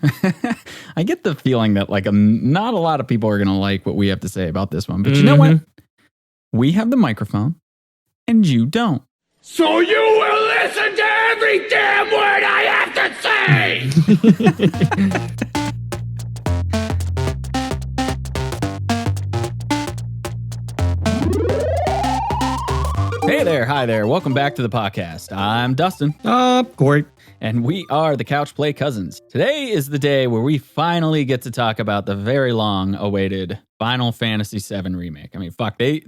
I get the feeling that like not a lot of people are going to like what we have to say about this one. But you know what? We have the microphone and you don't. So you will listen to every damn word I have to say! Hey there, hi there. Welcome back to the podcast. I'm Dustin. Corey. And we are the Couch Play Cousins. Today is the day where we finally get to talk about the very long-awaited Final Fantasy VII Remake. I mean, fuck, they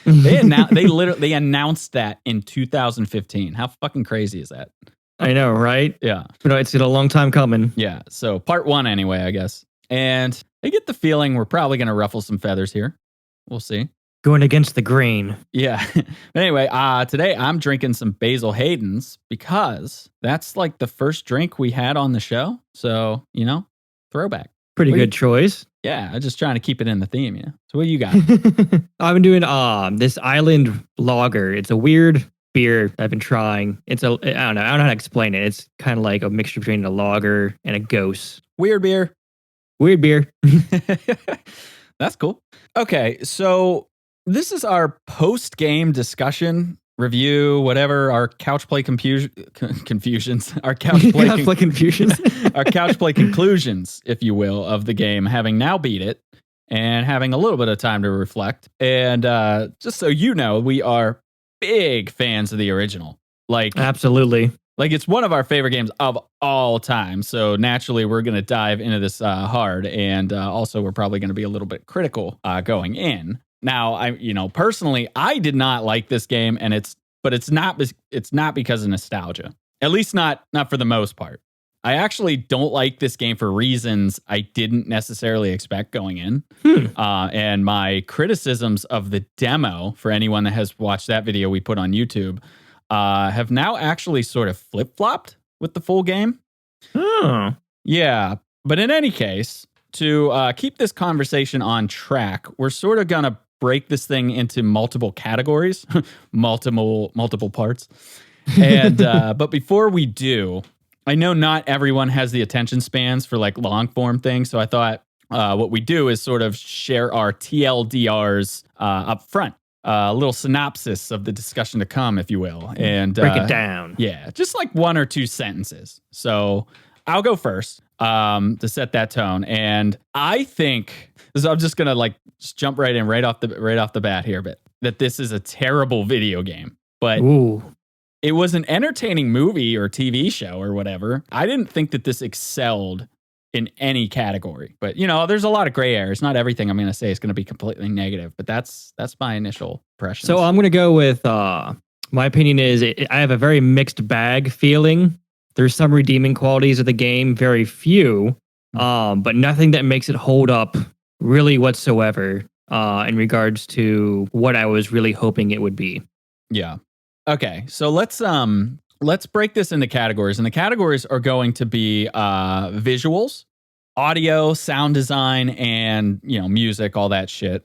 announced that in 2015. How fucking crazy is that? I know, right? Yeah. You know, it's been a long time coming. Yeah, so part one anyway, I guess. And I get the feeling we're probably going to ruffle some feathers here. We'll see. Going against the grain. Yeah. Anyway, today I'm drinking some Basil Hayden's because that's like the first drink we had on the show. So, you know, throwback. Pretty good choice. Yeah, I'm just trying to keep it in the theme, yeah. So what do you got? I've been doing this island lager. It's a weird beer I've been trying. I don't know how to explain it. It's kind of like a mixture between a lager and a ghost. Weird beer. Weird beer. That's cool. Okay, so this is our post-game discussion, review, whatever, our couch play confusions, our couch play confusions, our couch play conclusions, if you will, of the game, having now beat it and having a little bit of time to reflect. And just so you know, we are big fans of the original. Like, absolutely. Like, it's one of our favorite games of all time. So naturally, we're going to dive into this hard. And also, we're probably going to be a little bit critical going in. Now, personally, I did not like this game, but it's not because of nostalgia. At least not for the most part. I actually don't like this game for reasons I didn't necessarily expect going in. And my criticisms of the demo, for anyone that has watched that video we put on YouTube, have now actually sort of flip-flopped with the full game. Oh. Yeah. But in any case, to keep this conversation on track, we're sort of going to break this thing into multiple categories, multiple parts. And but before we do, I know not everyone has the attention spans for like long form things, so I thought what we do is sort of share our TLDRs up front. A little synopsis of the discussion to come, if you will, and break it down. Yeah, just like one or two sentences. So I'll go first to set that tone, and I think I'm just gonna like just jump right in right off the bat here, but that this is a terrible video game, but it was an entertaining movie or TV show or whatever. I didn't think that this excelled in any category, but you know, there's a lot of gray areas. Not everything I'm going to say is going to be completely negative, but that's my initial impression. So I'm going to go with my opinion is I have a very mixed bag feeling. There's some redeeming qualities of the game, very few, but nothing that makes it hold up really whatsoever in regards to what I was really hoping it would be. Yeah. Okay. So let's break this into categories, and the categories are going to be visuals, audio, sound design, and music, all that shit.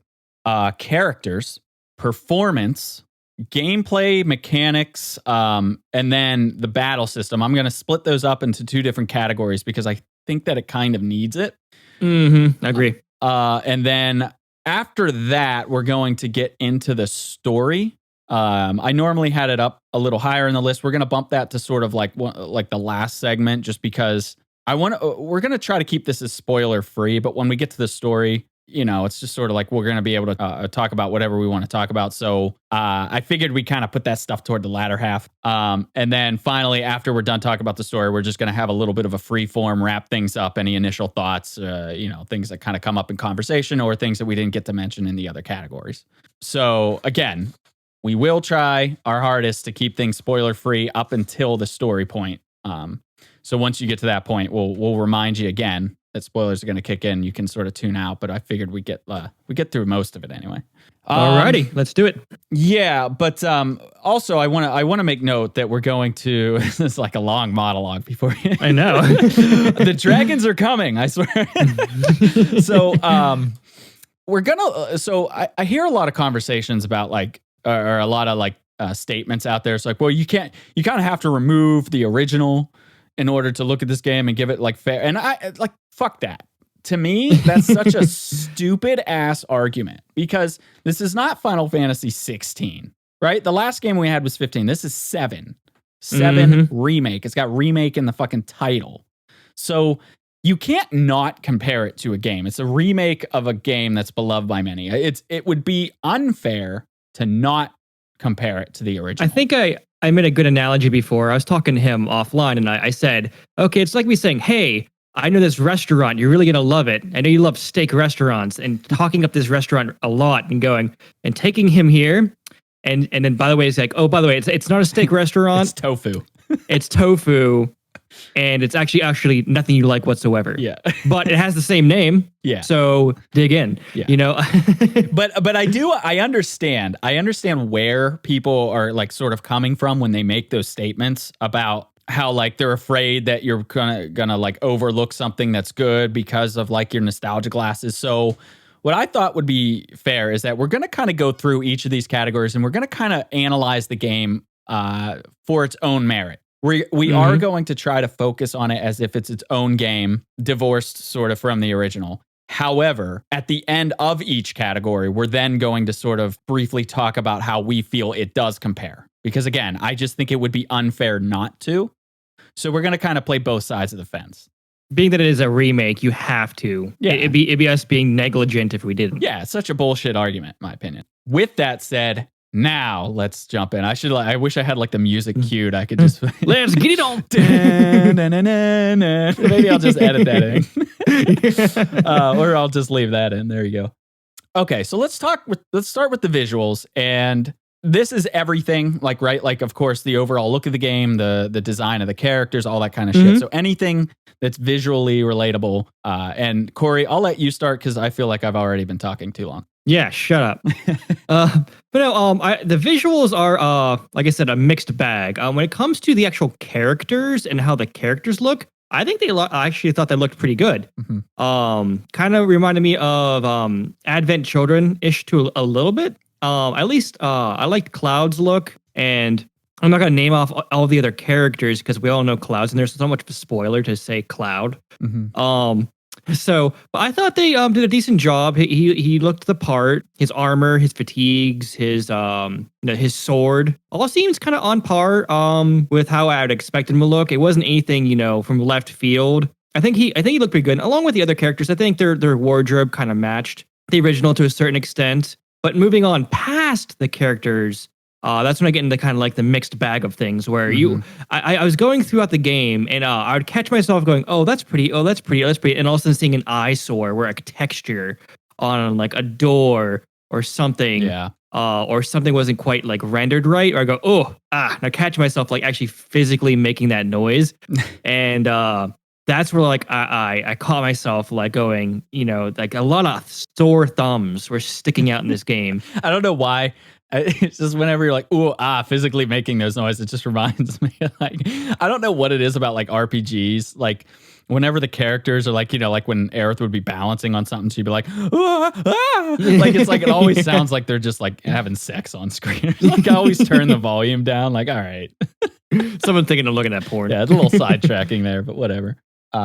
Characters, performance, gameplay, mechanics, and then the battle system. I'm going to split those up into two different categories because I think that it kind of needs it. I agree. And then after that, we're going to get into the story. I normally had it up a little higher in the list. We're going to bump that to sort of like the last segment, just because we're going to try to keep this as spoiler free. But when we get to the story, it's just sort of like we're going to be able to talk about whatever we want to talk about. So I figured we kind of put that stuff toward the latter half. And then finally, after we're done talking about the story, we're just going to have a little bit of a free form, wrap things up, any initial thoughts, things that kind of come up in conversation or things that we didn't get to mention in the other categories. So again, we will try our hardest to keep things spoiler free up until the story point. So once you get to that point, we'll remind you again that spoilers are going to kick in. You can sort of tune out, but I figured we get through most of it anyway. Alrighty, let's do it. Yeah, but also I want to make note that we're going to. This is like a long monologue before. I know. The dragons are coming. I swear. So we're gonna. So I hear a lot of conversations about like. Or a lot of like statements out there. It's like, well, you kind of have to remove the original in order to look at this game and give it like fair. And I like, fuck that. To me, that's such a stupid ass argument because this is not Final Fantasy 16, right? The last game we had was 15. This is 7. 7 remake. It's got remake in the fucking title. So you can't not compare it to a game. It's a remake of a game that's beloved by many. It would be unfair to not compare it to the original. I think I made a good analogy before. I was talking to him offline and I said, okay, it's like me saying, hey, I know this restaurant. You're really going to love it. I know you love steak restaurants, and talking up this restaurant a lot and going and taking him here. And then, by the way, it's like, oh, by the way, it's not a steak restaurant. It's tofu. It's tofu. And it's actually nothing you like whatsoever. Yeah. But it has the same name. Yeah. So dig in, you know. But I understand. I understand where people are like sort of coming from when they make those statements about how like they're afraid that you're gonna like overlook something that's good because of like your nostalgia glasses. So what I thought would be fair is that we're gonna kind of go through each of these categories and we're gonna kind of analyze the game for its own merit. We are going to try to focus on it as if it's its own game, divorced sort of from the original. However, at the end of each category, we're then going to sort of briefly talk about how we feel it does compare. Because again, I just think it would be unfair not to. So we're going to kind of play both sides of the fence. Being that it is a remake, you have to. Yeah. It'd be us being negligent if we didn't. Yeah, it's such a bullshit argument, in my opinion. With that said, now let's jump in. I wish I had like the music cued. I could just let's get it on. Maybe I'll just edit that in, or I'll just leave that in. There you go. Okay, so let's start with the visuals, and this is everything. Like, right, like of course the overall look of the game, the design of the characters, all that kind of shit. So anything that's visually relatable. And Corey, I'll let you start because I feel like I've already been talking too long. Yeah, shut up. But no, the visuals are, like I said, a mixed bag. When it comes to the actual characters and how the characters look, I think I actually thought they looked pretty good. Kind of reminded me of Advent Children-ish to a little bit. At least I liked Cloud's look, and I'm not going to name off all the other characters because we all know Cloud's, and there's so much of a spoiler to say Cloud. So, but I thought they did a decent job. He looked the part. His armor, his fatigues, his his sword, all seems kind of on par with how I would expect him to look. It wasn't anything from left field. I think he looked pretty good. And along with the other characters, I think their wardrobe kind of matched the original to a certain extent. But moving on past the characters, that's when I get into kind of like the mixed bag of things where I was going throughout the game and I would catch myself going, oh, that's pretty. Oh, that's pretty. Oh, that's pretty. And all of a sudden seeing an eyesore where a texture on like a door or something, or something wasn't quite like rendered right. Or I go, and I catch myself like actually physically making that noise. And that's where like I caught myself like going, like a lot of sore thumbs were sticking out in this game. I don't know why. It's just whenever you're like, physically making those noises, it just reminds me like, I don't know what it is about like RPGs. Like whenever the characters are like, like when Aerith would be balancing on something, she'd be like, like, it's like, it always sounds like they're just like having sex on screen. Like I always turn the volume down. Like, all right. Someone thinking of looking at porn. Yeah, it's a little sidetracking there, but whatever.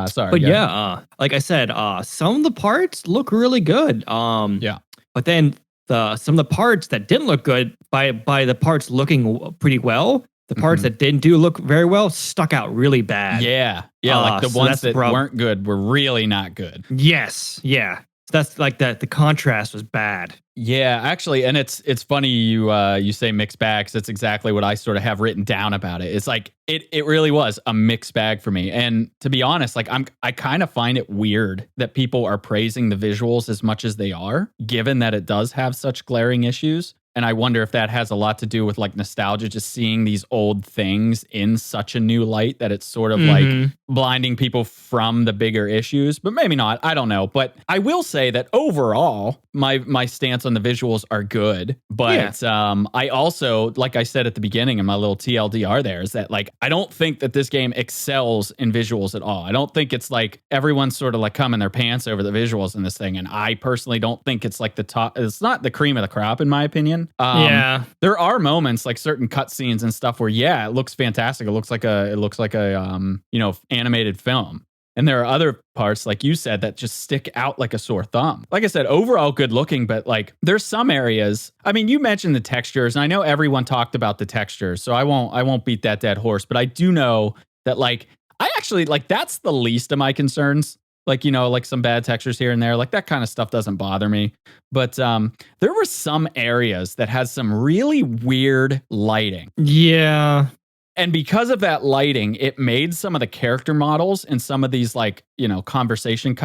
Sorry. But like I said, some of the parts look really good. But then some of the parts that didn't look good by the parts looking pretty well, the parts that didn't look very well stuck out really bad. Yeah. Like the ones that weren't good were really not good. Yes. Yeah. That's like that. The contrast was bad. Yeah, actually, and it's funny you say mixed bags. That's exactly what I sort of have written down about it. It's like it really was a mixed bag for me. And to be honest, like I kind of find it weird that people are praising the visuals as much as they are, given that it does have such glaring issues. And I wonder if that has a lot to do with like nostalgia, just seeing these old things in such a new light that it's sort of like blinding people from the bigger issues, but maybe not. I don't know. But I will say that overall, my stance on the visuals are good. But I also, like I said at the beginning in my little TLDR there, is that like, I don't think that this game excels in visuals at all. I don't think it's like everyone's sort of like coming their pants over the visuals in this thing. And I personally don't think it's like the top, it's not the cream of the crop in my opinion. animation. Yeah. There are moments like certain cutscenes and stuff where it looks fantastic. It looks like a animated film. And there are other parts, like you said, that just stick out like a sore thumb. Like I said, overall good looking, but like there's some areas. I mean, you mentioned the textures, and I know everyone talked about the textures, so I won't beat that dead horse. But I do know that like I actually like that's the least of my concerns. Like, like some bad textures here and there, like that kind of stuff doesn't bother me. But there were some areas that had some really weird lighting. Yeah. And because of that lighting, it made some of the character models and some of these like, conversation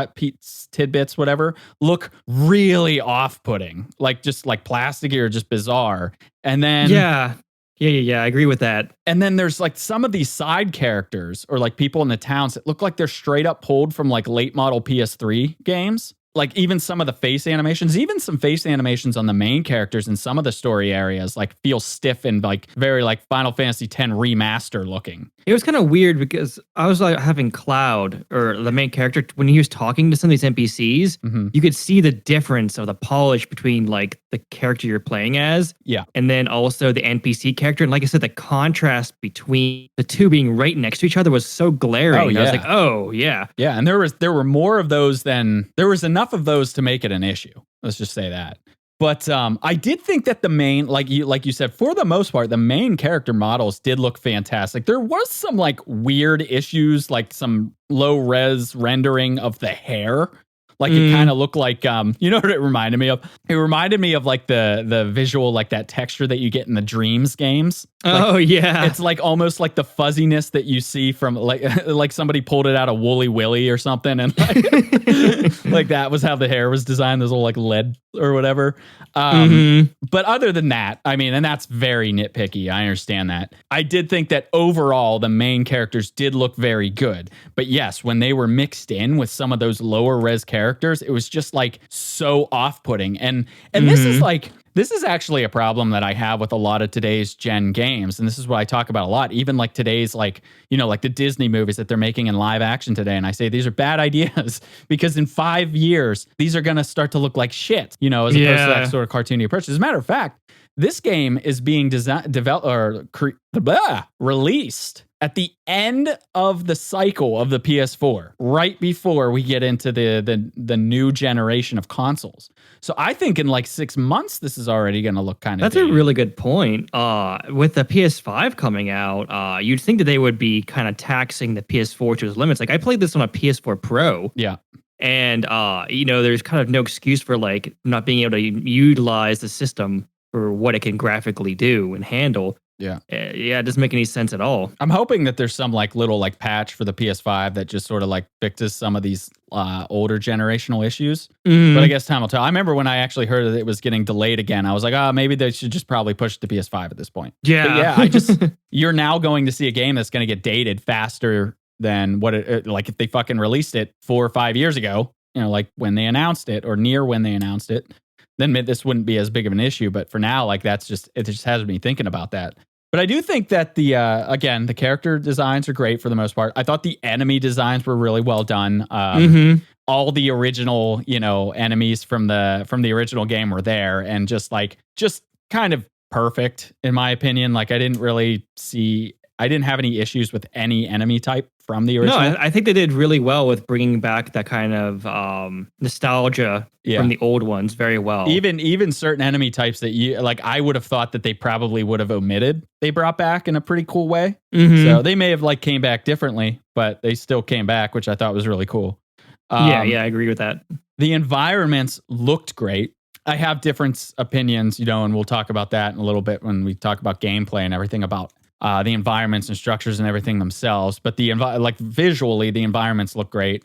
tidbits, whatever, look really off-putting, like just like plasticky or just bizarre. And then Yeah, I agree with that. and then there's like some of these side characters or like people in the towns that look like they're straight up pulled from like late model PS3 games. Like even some of the face animations, even some face animations on the main characters in some of the story areas, like feel stiff and like very like Final Fantasy X remaster looking. It was kind of weird because I was like having Cloud, or the main character, when he was talking to some of these NPCs, you could see the difference of the polish between like the character you're playing as, and then also the NPC character. And like I said, the contrast between the two being right next to each other was so glaring. I was like, oh yeah, and there were more of those than there was enough of those to make it an issue. Let's just say that. But I did think that the main, like you said, for the most part, the main character models did look fantastic. There was some like weird issues, like some low res rendering of the hair. Like it kind of looked like, you know what it reminded me of? It reminded me of like the visual, like that texture that you get in the Dreams games. Like, it's like almost like the fuzziness that you see from like somebody pulled it out of Woolly Willy or something, and like that was how the hair was designed. Those little like lead or whatever. But other than that, I mean, and that's very nitpicky. I understand that. I did think that overall the main characters did look very good. But yes, when they were mixed in with some of those lower res characters, it was just like so off-putting. And this is actually a problem that I have with a lot of today's gen games. And this is what I talk about a lot. Even like today's like the Disney movies that they're making in live action today. And I say these are bad ideas because in 5 years, these are going to start to look like shit, as opposed to that sort of cartoony approach. As a matter of fact, this game is being released at the end of the cycle of the PS4, right before we get into the new generation of consoles. So I think in like 6 months, this is already going to look kind of. That's a really good point. With the PS5 coming out, you'd think that they would be kind of taxing the PS4 to its limits. Like I played this on a PS4 Pro. Yeah. And, there's kind of no excuse for like not being able to utilize the system for what it can graphically do and handle. Yeah. It doesn't make any sense at all. I'm hoping that there's some like little like patch for the PS5 that just sort of like fixes some of these older generational issues. But I guess time will tell. I remember when I actually heard that it was getting delayed again, I was like, maybe they should just probably push it to PS5 at this point. Yeah. But you're now going to see a game that's going to get dated faster than what it like if they fucking released it 4 or 5 years ago, like when they announced it or near when they announced it, then this wouldn't be as big of an issue. But for now, like it just has me thinking about that. But I do think that the character designs are great for the most part. I thought the enemy designs were really well done. All the original, enemies from the original game were there, and just kind of perfect in my opinion. Like I didn't have any issues with any enemy type from the original. No, I think they did really well with bringing back that kind of nostalgia from the old ones very well. Even certain enemy types that I would have thought that they probably would have omitted, they brought back in a pretty cool way. So they may have came back differently, but they still came back, which I thought was really cool. I agree with that. The environments looked great. I have different opinions, and we'll talk about that in a little bit when we talk about gameplay and everything about the environments and structures and everything themselves. But visually, the environments look great.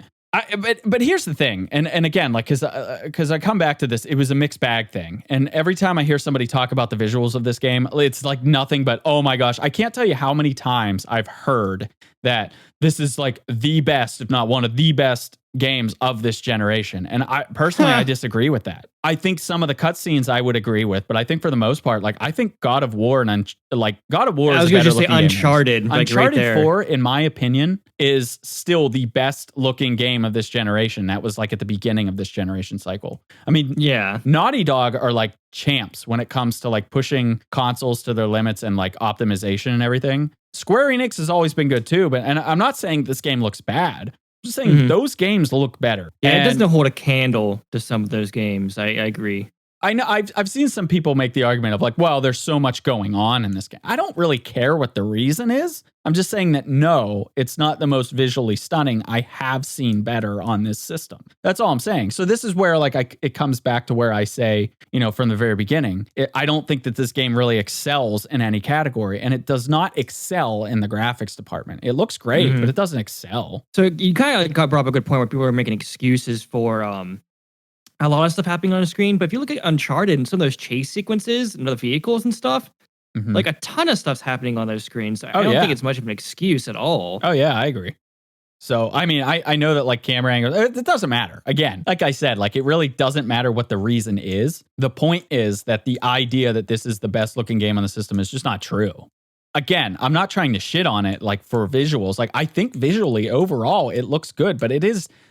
But here's the thing, and again, because I come back to this, it was a mixed bag thing. And every time I hear somebody talk about the visuals of this game, it's like nothing but, oh my gosh, I can't tell you how many times I've heard that this is like the best, if not one of the best games of this generation. And I personally, I disagree with that. I think some of the cutscenes I would agree with, but I think for the most part, like I think God of War and God of War I is was going to say Uncharted. Like Uncharted right there. 4, in my opinion, is still the best looking game of this generation. That was like at the beginning of this generation cycle. I mean, yeah, Naughty Dog are like champs when it comes to like pushing consoles to their limits and like optimization and everything. Square Enix has always been good too, and I'm not saying this game looks bad. I'm just saying those games look better. And it doesn't hold a candle to some of those games. I agree. I know I've seen some people make the argument of like, well, there's so much going on in this game. I don't really care what the reason is. I'm just saying that no, it's not the most visually stunning. I have seen better on this system. That's all I'm saying. So this is where like it comes back to where I say, from the very beginning, I don't think that this game really excels in any category, and it does not excel in the graphics department. It looks great, but it doesn't excel. So you kind of brought up a good point where people are making excuses for a lot of stuff happening on the screen. But if you look at Uncharted and some of those chase sequences and the vehicles and stuff, like a ton of stuff's happening on those screens. I don't think it's much of an excuse at all. Oh yeah, I agree. So, I mean, I know that like camera angles, it doesn't matter. Again, like I said, like it really doesn't matter what the reason is. The point is that the idea that this is the best looking game on the system is just not true. Again, I'm not trying to shit on it like for visuals. Like I think visually overall it looks good, but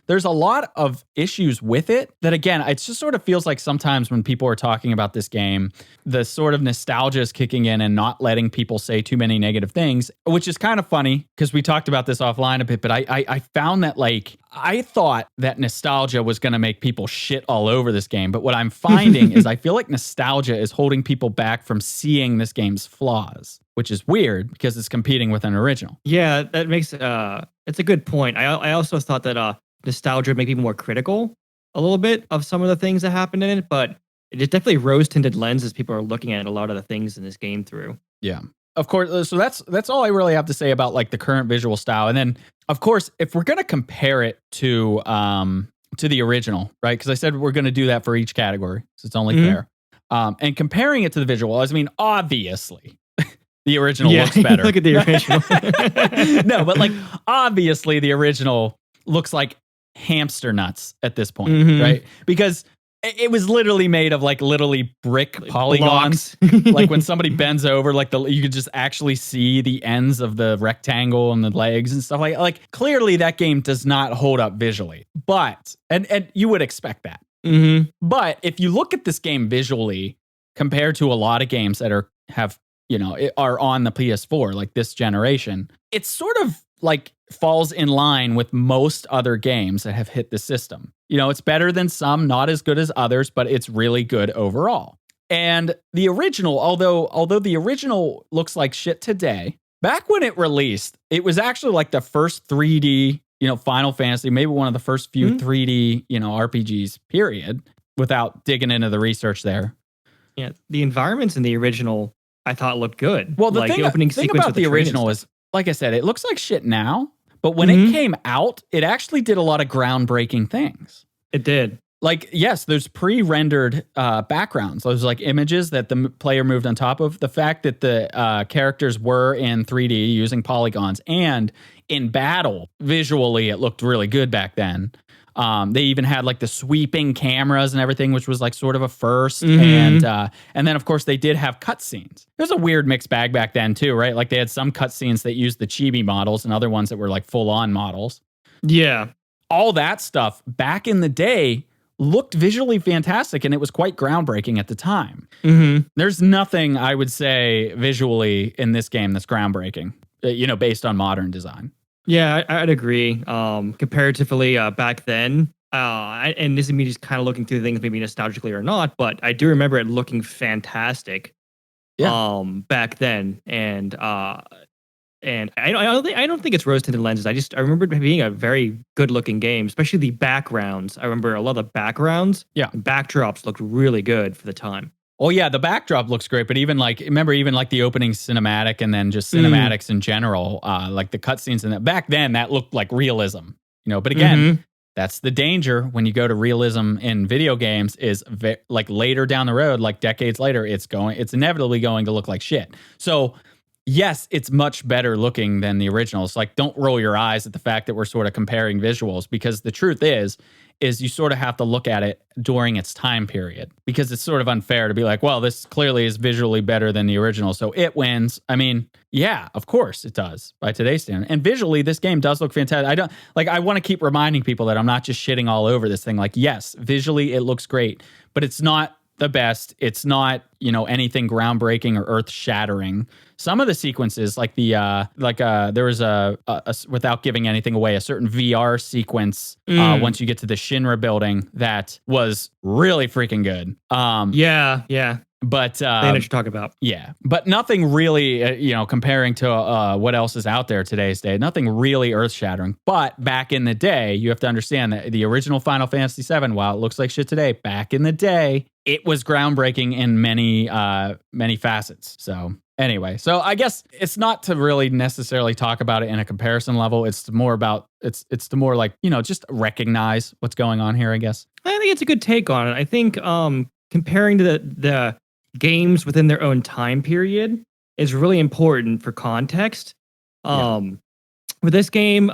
there's a lot of issues with it that again, it just sort of feels like sometimes when people are talking about this game, the sort of nostalgia is kicking in and not letting people say too many negative things, which is kind of funny because we talked about this offline a bit, but I found that like, I thought that nostalgia was going to make people shit all over this game. But what I'm finding is I feel like nostalgia is holding people back from seeing this game's flaws, which is weird because it's competing with an original. Yeah, that makes it's a good point. I also thought that nostalgia would make people more critical a little bit of some of the things that happen in it, but it is definitely rose-tinted lenses people are looking at a lot of the things in this game through. Yeah. Of course, so that's all I really have to say about like the current visual style. And then, of course, if we're going to compare it to the original, right? Because I said we're going to do that for each category, so it's only fair. And comparing it to the visual, I mean, obviously, the original looks better. Look at the original. No, but like obviously, the original looks like hamster nuts at this point, right? Because it was literally made of like literally brick polygons. Like when somebody bends over, like you could just actually see the ends of the rectangle and the legs and stuff like clearly that game does not hold up visually. But and you would expect that. But if you look at this game visually compared to a lot of games that are on the PS4, like this generation, it's sort of like falls in line with most other games that have hit the system. It's better than some, not as good as others, but it's really good overall. And the original, although the original looks like shit today, back when it released, it was actually like the first 3D, Final Fantasy, maybe one of the first few 3D, RPGs, period, without digging into the research there. Yeah, the environments in the original I thought looked good. Well, the opening thing sequence about the original is, like I said, it looks like shit now, but when it came out, it actually did a lot of groundbreaking things. It did. Like, yes, there's pre-rendered backgrounds. Those like images that the player moved on top of. The fact that the characters were in 3D using polygons, and in battle, visually, it looked really good back then. They even had like the sweeping cameras and everything, which was like sort of a first. And then, of course, they did have cutscenes. It was a weird mixed bag back then, too, right? Like they had some cutscenes that used the chibi models and other ones that were like full-on models. Yeah. All that stuff back in the day looked visually fantastic, and it was quite groundbreaking at the time. There's nothing, I would say, visually in this game that's groundbreaking, based on modern design. Yeah, I'd agree. Comparatively, back then, and this is me just kind of looking through things maybe nostalgically or not, but I do remember it looking fantastic. Yeah. Back then, and I don't think it's rose-tinted lenses. I remember it being a very good-looking game, especially the backgrounds. I remember a lot of the backgrounds. Yeah, backdrops looked really good for the time. Oh yeah, the backdrop looks great, but even like the opening cinematic and then just cinematics in general, like the cutscenes and that back then that looked like realism, But again, that's the danger when you go to realism in video games is like later down the road, like decades later, it's inevitably going to look like shit. So yes, it's much better looking than the originals. Like, don't roll your eyes at the fact that we're sort of comparing visuals, because the truth is you sort of have to look at it during its time period, because it's sort of unfair to be like, well, this clearly is visually better than the original, so it wins. I mean, yeah, of course it does by today's standard. And visually, this game does look fantastic. I want to keep reminding people that I'm not just shitting all over this thing. Like, yes, visually it looks great, but it's not the best. It's not, anything groundbreaking or earth shattering. Some of the sequences, like there was a without giving anything away, a certain VR sequence once you get to the Shinra building that was really freaking good. Yeah. But I know what you're talking about. Yeah, but nothing really, comparing to what else is out there today's day, nothing really earth shattering. But back in the day, you have to understand that the original Final Fantasy VII, while it looks like shit today, back in the day, it was groundbreaking in many facets. So anyway, so I guess it's not to really necessarily talk about it in a comparison level. It's more about it's to more like, just recognize what's going on here, I guess. I think it's a good take on it. I think comparing to the games within their own time period is really important for context. With this game,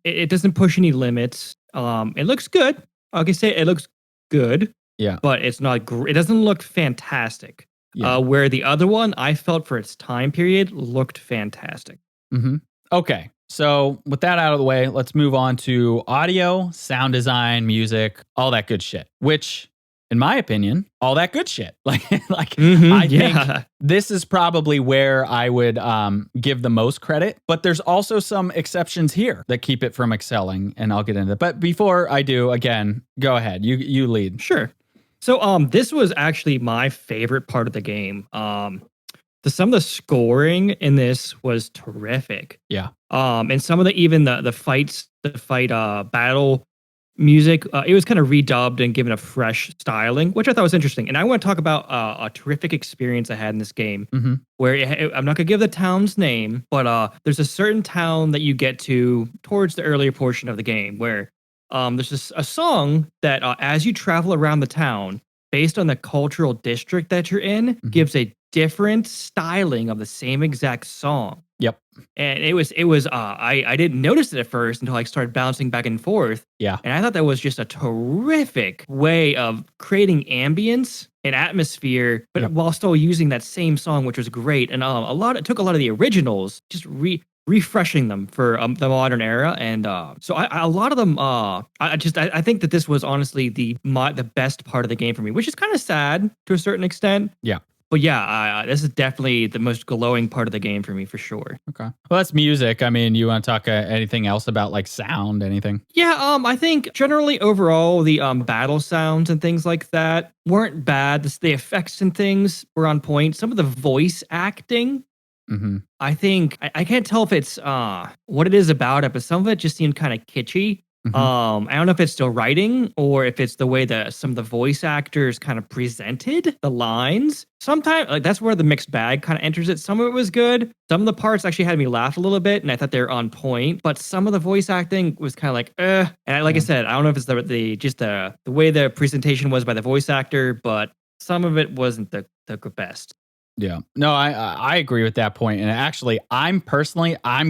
it doesn't push any limits. It looks good. I can say it looks good. Yeah, but it's not. It doesn't look fantastic. Yeah. Where the other one, I felt for its time period, looked fantastic. Mm-hmm. Okay, so with that out of the way, let's move on to audio, sound design, music, all that good shit. Which, in my opinion, all that good shit. I think this is probably where I would give the most credit, but there's also some exceptions here that keep it from excelling, and I'll get into it. But before I do, again, go ahead. You lead. Sure. So this was actually my favorite part of the game. Some of the scoring in this was terrific. Yeah. And some of the fight battle music, it was kind of redubbed and given a fresh styling, which I thought was interesting. And I want to talk about a terrific experience I had in this game, where I'm not going to give the town's name, but there's a certain town that you get to towards the earlier portion of the game where there's a song that as you travel around the town, based on the cultural district that you're in, gives a different styling of the same exact song. Yep. And it was I didn't notice it at first until I started bouncing back and forth. Yeah. And I thought that was just a terrific way of creating ambience and atmosphere, but while still using that same song, which was great. And it took a lot of the originals, just refreshing them for the modern era. And so a lot of them, I think that this was honestly the best part of the game for me, which is kind of sad to a certain extent. Yeah. But yeah, this is definitely the most glowing part of the game for me, for sure. Okay. Well, that's music. I mean, you want to talk anything else about like sound, anything? Yeah, I think generally overall, the battle sounds and things like that weren't bad. The effects and things were on point. Some of the voice acting, I think, I can't tell if it's what it is about it, but some of it just seemed kind of kitschy. I don't know if it's still writing or if it's the way that some of the voice actors kind of presented the lines. Sometimes, that's where the mixed bag kind of enters it. Some of it was good. Some of the parts actually had me laugh a little bit, and I thought they were on point. But some of the voice acting was kind of like, And I said, I don't know if it's the way the presentation was by the voice actor, but some of it wasn't the best. Yeah. No, I agree with that point. And actually, I'm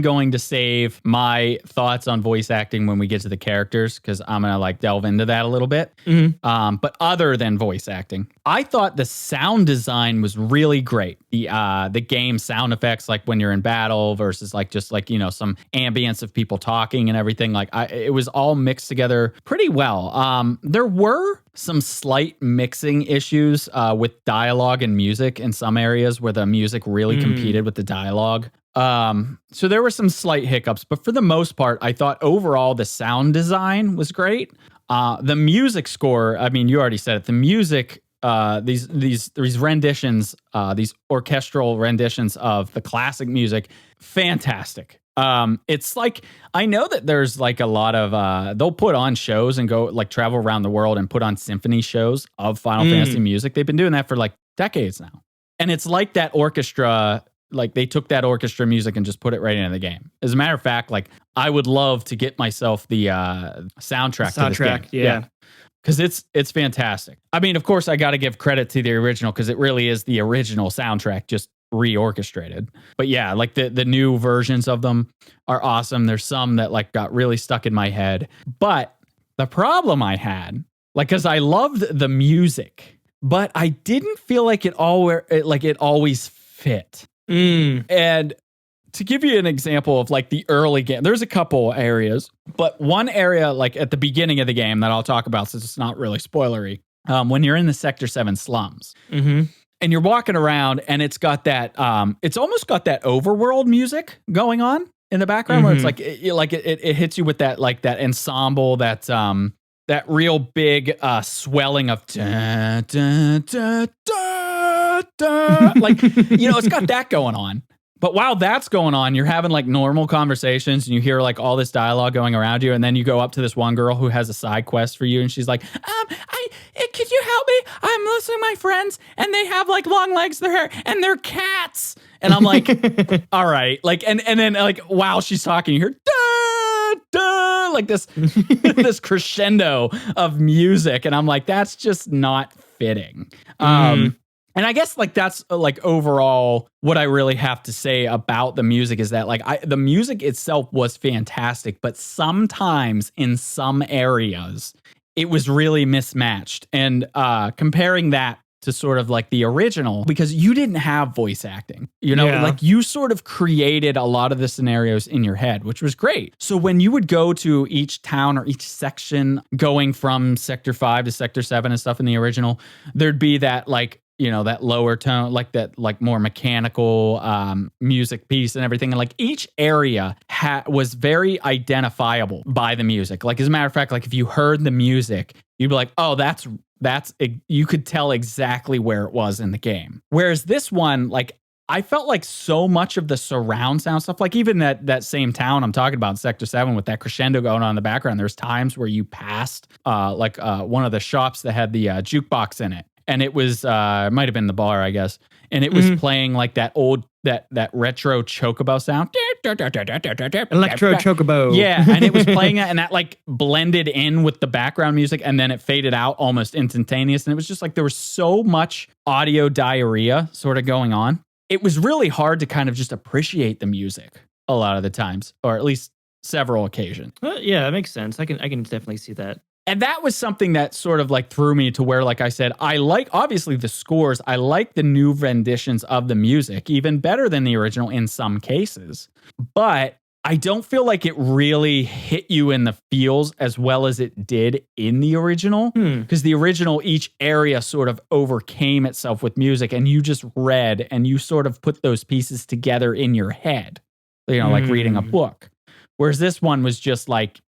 going to save my thoughts on voice acting when we get to the characters, because I'm going to delve into that a little bit. But other than voice acting, I thought the sound design was really great. The game sound effects, like when you're in battle versus some ambience of people talking and everything. It was all mixed together pretty well. There were some slight mixing issues with dialogue and music in some areas where the music really competed with the dialogue. So there were some slight hiccups, but for the most part, I thought overall the sound design was great. The music score, I mean, you already said it. The music, these renditions, these orchestral renditions of the classic music, fantastic. It's like, I know that there's a lot of, they'll put on shows and go travel around the world and put on symphony shows of Final Fantasy music. They've been doing that for decades now. And it's like that orchestra, they took that orchestra music and just put it right into the game. As a matter of fact, I would love to get myself the soundtrack to this game. Yeah. Because it's fantastic. I mean, of course, I got to give credit to the original, because it really is the original soundtrack, just reorchestrated. But yeah, like the new versions of them are awesome. There's some that like got really stuck in my head. But the problem I had, like, because I loved the music, but I didn't feel like it always fit. And to give you an example of like the early game, there's a couple areas, but one area like at the beginning of the game that I'll talk about since it's not really spoilery, when you're in the Sector 7 slums. And you're walking around and it's got that, it's almost got that overworld music going on in the background where it's like, it hits you with that, like that ensemble, that real big swelling of da, da, da, da, da. Like, it's got that going on. But while that's going on, you're having like normal conversations and you hear like all this dialogue going around you. And then you go up to this one girl who has a side quest for you. And she's like, could you help me? I'm listening to my friends and they have like long legs, their hair, and they're cats. And I'm like, all right. Like, and then like, while she's talking, you hear, da, da, like this, this crescendo of music. And I'm like, that's just not fitting. And I guess like that's like overall what I really have to say about the music is that like the music itself was fantastic, but sometimes in some areas it was really mismatched. And comparing that to sort of like the original, because you didn't have voice acting, like you sort of created a lot of the scenarios in your head, which was great. So when you would go to each town or each section going from Sector 5 to Sector 7 and stuff in the original, there'd be that like, that lower tone, like that, like more mechanical music piece and everything. And like each area was very identifiable by the music. Like, as a matter of fact, like if you heard the music, you'd be like, oh, that's, you could tell exactly where it was in the game. Whereas this one, like, I felt like so much of the surround sound stuff, like even that same town I'm talking about in Sector 7 with that crescendo going on in the background, there's times where you passed one of the shops that had the jukebox in it. And it was, it might have been the bar, I guess. And it was playing like that old, that retro chocobo sound. Electro chocobo. Yeah, and it was playing that, and that like blended in with the background music, and then it faded out almost instantaneous. And it was just like there was so much audio diarrhea sort of going on. It was really hard to kind of just appreciate the music a lot of the times, or at least several occasions. Yeah, that makes sense. I can definitely see that. And that was something that sort of like threw me to where, like I said, I like obviously the scores. I like the new renditions of the music, even better than the original in some cases. But I don't feel like it really hit you in the feels as well as it did in the original. Because the original, each area sort of overcame itself with music, and you just read and you sort of put those pieces together in your head, like reading a book. Whereas this one was just like,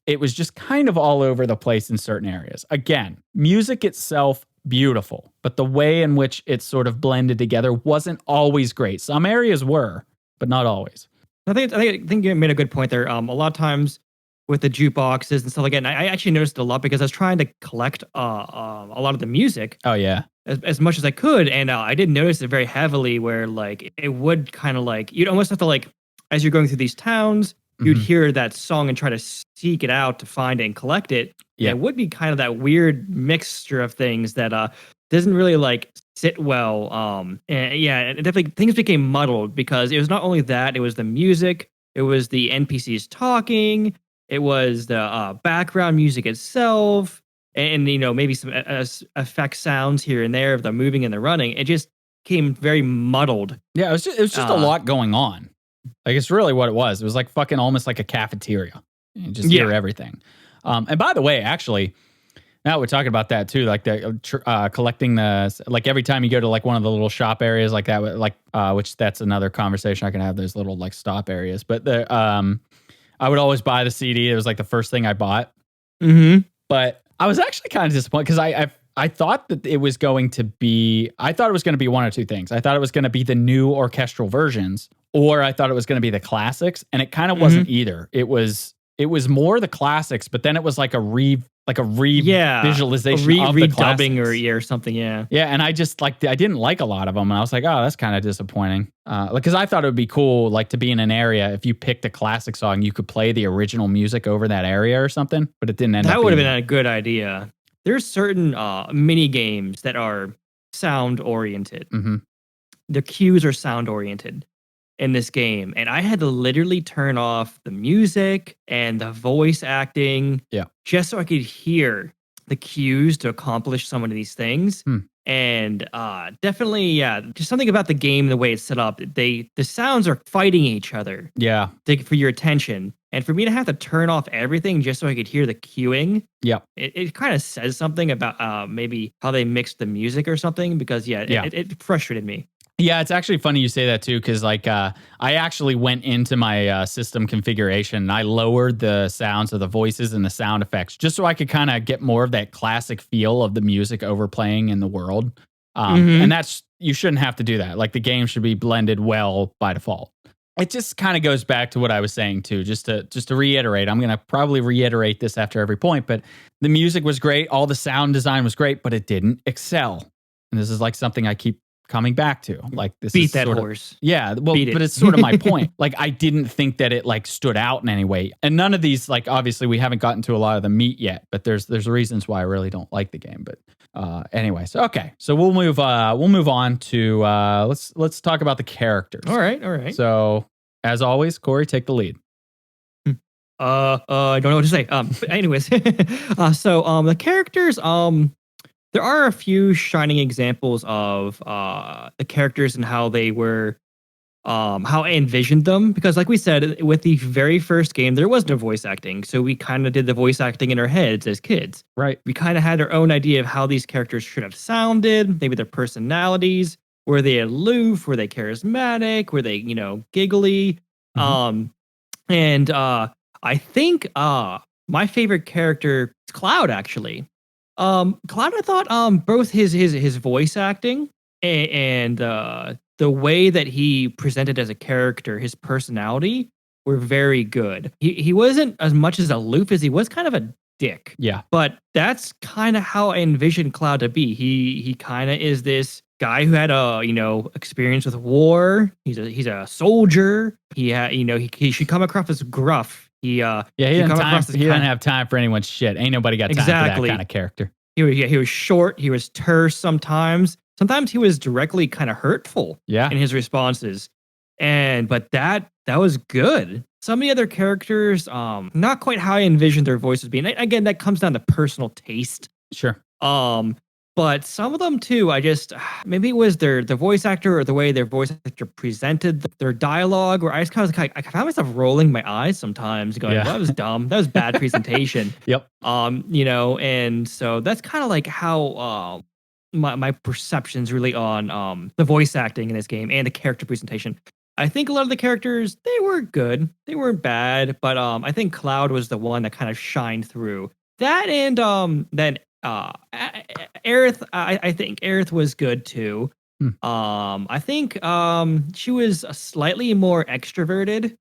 it was just kind of all over the place in certain areas. Again, music itself, beautiful, but the way in which it sort of blended together wasn't always great. Some areas were, but not always. I think you made a good point there. A lot of times with the jukeboxes and stuff like that, and I actually noticed it a lot because I was trying to collect a lot of the music. Oh, yeah. As much as I could, and I did notice it very heavily where like it would kind of like, you'd almost have to like, as you're going through these towns, you'd hear that song and try to seek it out to find it and collect it. Yeah. It would be kind of that weird mixture of things that doesn't really like sit well. And yeah, it definitely things became muddled because it was not only that, it was the music, it was the NPCs talking, it was the background music itself, and maybe some effect sounds here and there of the moving and the running. It just came very muddled. Yeah, it was just a lot going on. Like, it's really what it was. It was like fucking almost like a cafeteria. You just hear everything. And by the way, actually, now we're talking about that too, like the collecting the, like every time you go to like one of the little shop areas like that, like which that's another conversation I can have, those little like stop areas. But I would always buy the CD. It was like the first thing I bought. But I was actually kind of disappointed because I thought that it was going to be, one or two things. I thought it was going to be the new orchestral versions, or I thought it was going to be the classics, and it kind of wasn't either. It was more the classics, but then it was like a visualization of the redubbing or something. Yeah. Yeah. And I just I didn't like a lot of them. And I was like, oh, that's kind of disappointing. Because I thought it would be cool, like to be in an area, if you picked a classic song, you could play the original music over that area or something, but it didn't end up. That would have been a good idea. There's certain mini games that are sound oriented. the cues are sound oriented in this game, and I had to literally turn off the music and the voice acting, Yeah. just so I could hear the cues to accomplish some of these things. Hmm. And definitely, yeah, just something about the game, the way it's set up. The sounds are fighting each other Yeah. for your attention, and for me to have to turn off everything just so I could hear the cueing, Yep. it kind of says something about maybe how they mixed the music or something. Because it frustrated me. Yeah, it's actually funny you say that too, because like I actually went into my system configuration and I lowered the sounds of the voices and the sound effects just so I could kind of get more of that classic feel of the music overplaying in the world. And that's, you shouldn't have to do that. Like the game should be blended well by default. It just kind of goes back to what I was saying too, just to reiterate. I'm going to probably reiterate this after every point, but the music was great, all the sound design was great, but it didn't excel. And this is like something I keep coming back to. Like this Beat is that sort horse. Of, yeah, well, Beat it. but it's sort of my point. Like I didn't think that it like stood out in any way. And none of these, like obviously we haven't gotten to a lot of the meat yet, but there's reasons why I really don't like the game. But anyways, okay. So we'll move on to let's talk about the characters. All right. So as always, Corey, take the lead. I don't know what to say. But anyways, so the characters, there are a few shining examples of the characters and how they were, how I envisioned them. Because, like we said, with the very first game, there was no voice acting, so we kind of did the voice acting in our heads as kids. Right. We kind of had our own idea of how these characters should have sounded, maybe their personalities. Were they aloof? Were they charismatic? Were they, giggly? And I think my favorite character is Cloud, actually. Cloud, I thought both his voice acting and the way that he presented as a character, his personality, were very good. He wasn't as much as aloof as he was kind of a dick. Yeah. But that's kind of how I envisioned Cloud to be. He kind of is this guy who had experience with war. He's a soldier. He had, he should come across as gruff. He didn't have time for anyone's shit. Ain't nobody got time for that kind of character. He was short. He was terse sometimes. Sometimes he was directly kind of hurtful in his responses. But that was good. Some of the other characters, not quite how I envisioned their voices being. Again, that comes down to personal taste. Sure. But some of them too, maybe it was the voice actor or the way their voice actor presented their dialogue, where I just kind of I found myself rolling my eyes sometimes, going, well, that was dumb. That was bad presentation. Yep. And so that's kind of like how my perceptions really on the voice acting in this game and the character presentation. I think a lot of the characters, they were good. They weren't bad, but I think Cloud was the one that kind of shined through. That and then Aerith, I think Aerith was good too. I think she was slightly more extroverted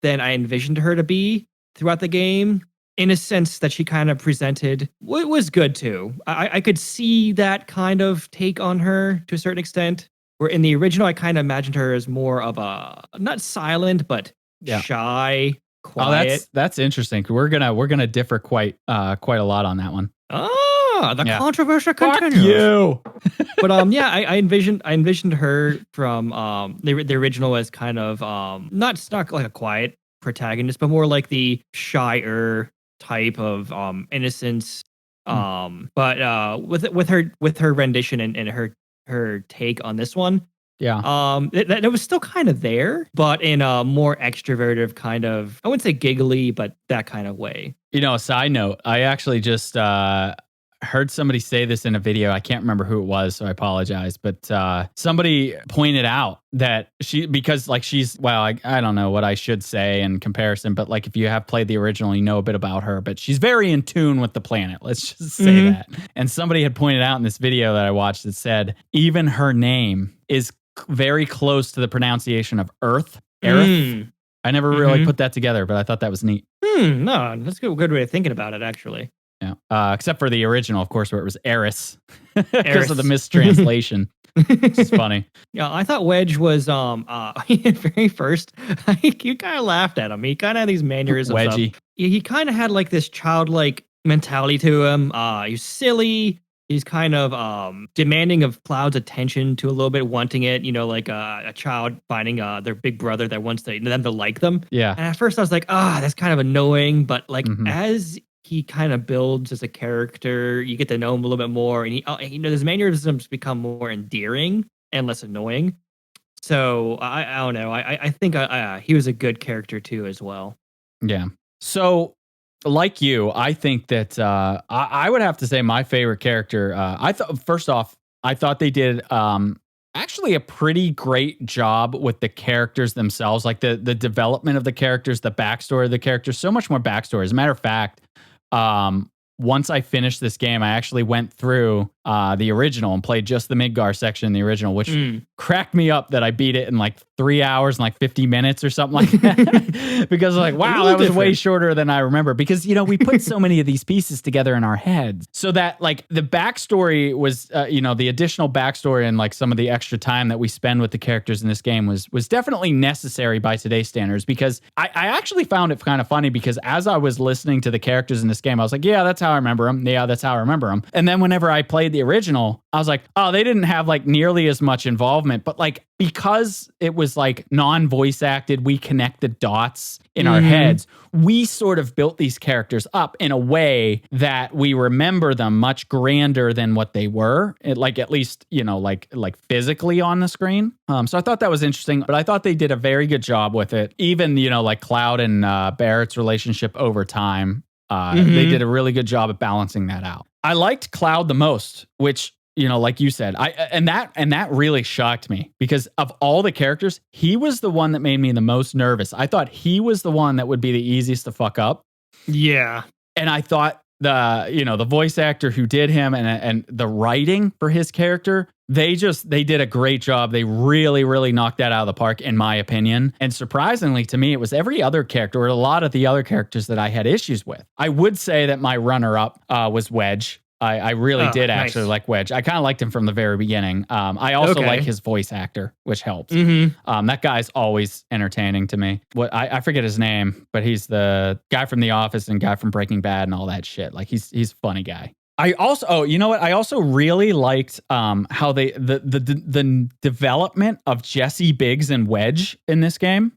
than I envisioned her to be throughout the game, in a sense that she kind of presented what was good too. I could see that kind of take on her to a certain extent. Where in the original, I kind of imagined her as more of a not silent but shy, quiet. Oh, that's interesting. We're gonna differ quite a lot on that one. The controversial continues. Fuck you. But I envisioned her from the original as kind of not like a quiet protagonist, but more like the shyer type of innocence. But with her rendition and her take on this one, it was still kind of there, but in a more extroverted kind of, I wouldn't say giggly, but that kind of way. A side note, I actually just heard somebody say this in a video. I can't remember who it was, so I apologize. But somebody pointed out that I don't know what I should say in comparison, but like if you have played the original, you know a bit about her, but she's very in tune with the planet. Let's just say that. And somebody had pointed out in this video that I watched that said, even her name is very close to the pronunciation of Earth. Aerith. I never really put that together, but I thought that was neat. No, that's a good way of thinking about it, actually. Yeah. Except for the original, of course, where it was Aerith because of the mistranslation. It's funny. Yeah, I thought Wedge was very first. You kind of laughed at him. He kind of had these mannerisms. Wedgie. He kind of had like this childlike mentality to him. He was silly. He's kind of demanding of Cloud's attention to a little bit, wanting it, like a child finding their big brother that wants them to like them. Yeah. And at first I was like, that's kind of annoying. But like Mhm. as he kind of builds as a character, you get to know him a little bit more. And his mannerisms become more endearing and less annoying. So I don't know. I think he was a good character too as well. Yeah. So, like you, I think that I would have to say my favorite character. I thought first off, I thought they did actually a pretty great job with the characters themselves, like the development of the characters, the backstory of the characters. So much more backstory. As a matter of fact, once I finished this game, I actually went through the original and played just the Midgar section in the original, which cracked me up that I beat it in like 3 hours and like 50 minutes or something like that. Because like, wow, that was way shorter than I remember. Because, we put so many of these pieces together in our heads. So that like the backstory was, the additional backstory and like some of the extra time that we spend with the characters in this game was definitely necessary by today's standards. Because I actually found it kind of funny because as I was listening to the characters in this game, I was like, yeah, that's how I remember them. Yeah, that's how I remember them. And then whenever I played the original, I was like, oh, they didn't have like nearly as much involvement. But like, because it was like non-voice acted, we connect the dots in our heads. We sort of built these characters up in a way that we remember them much grander than what they were. Like at least, like physically on the screen. So I thought that was interesting, but I thought they did a very good job with it. Even, like Cloud and Barrett's relationship over time. They did a really good job at balancing that out. I liked Cloud the most, which, like you said, and that really shocked me because of all the characters, he was the one that made me the most nervous. I thought he was the one that would be the easiest to fuck up. Yeah. And I thought the voice actor who did him and the writing for his character, they did a great job. They really, really knocked that out of the park, in my opinion. And surprisingly to me, it was every other character or a lot of the other characters that I had issues with. I would say that my runner-up was Wedge. I really did actually like Wedge. I kind of liked him from the very beginning. I also like his voice actor, which helps. That guy's always entertaining to me. I forget his name, but he's the guy from The Office and guy from Breaking Bad and all that shit. Like he's a funny guy. I also, you know what? I also really liked how the development of Jesse, Biggs, and Wedge in this game.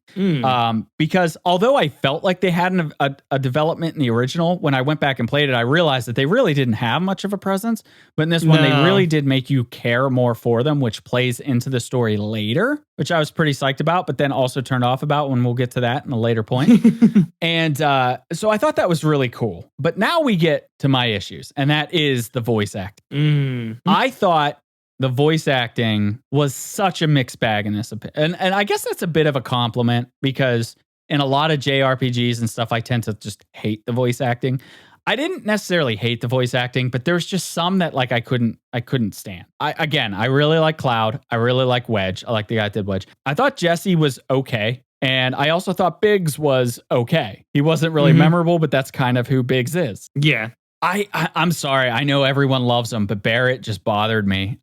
Because although I felt like they had a development in the original, when I went back and played it, I realized that they really didn't have much of a presence. But in this one, they really did make you care more for them, which plays into the story later, which I was pretty psyched about, but then also turned off about when we'll get to that in a later point. And so I thought that was really cool. But now we get to my issues, and that is the voice acting. I thought the voice acting was such a mixed bag in this. And I guess that's a bit of a compliment because in a lot of JRPGs and stuff, I tend to just hate the voice acting. I didn't necessarily hate the voice acting, but there's just some that like I couldn't stand. I really like Cloud. I really like Wedge. I like the guy that did Wedge. I thought Jesse was okay. And I also thought Biggs was okay. He wasn't really memorable, but that's kind of who Biggs is. Yeah. I'm sorry. I know everyone loves him, but Barrett just bothered me.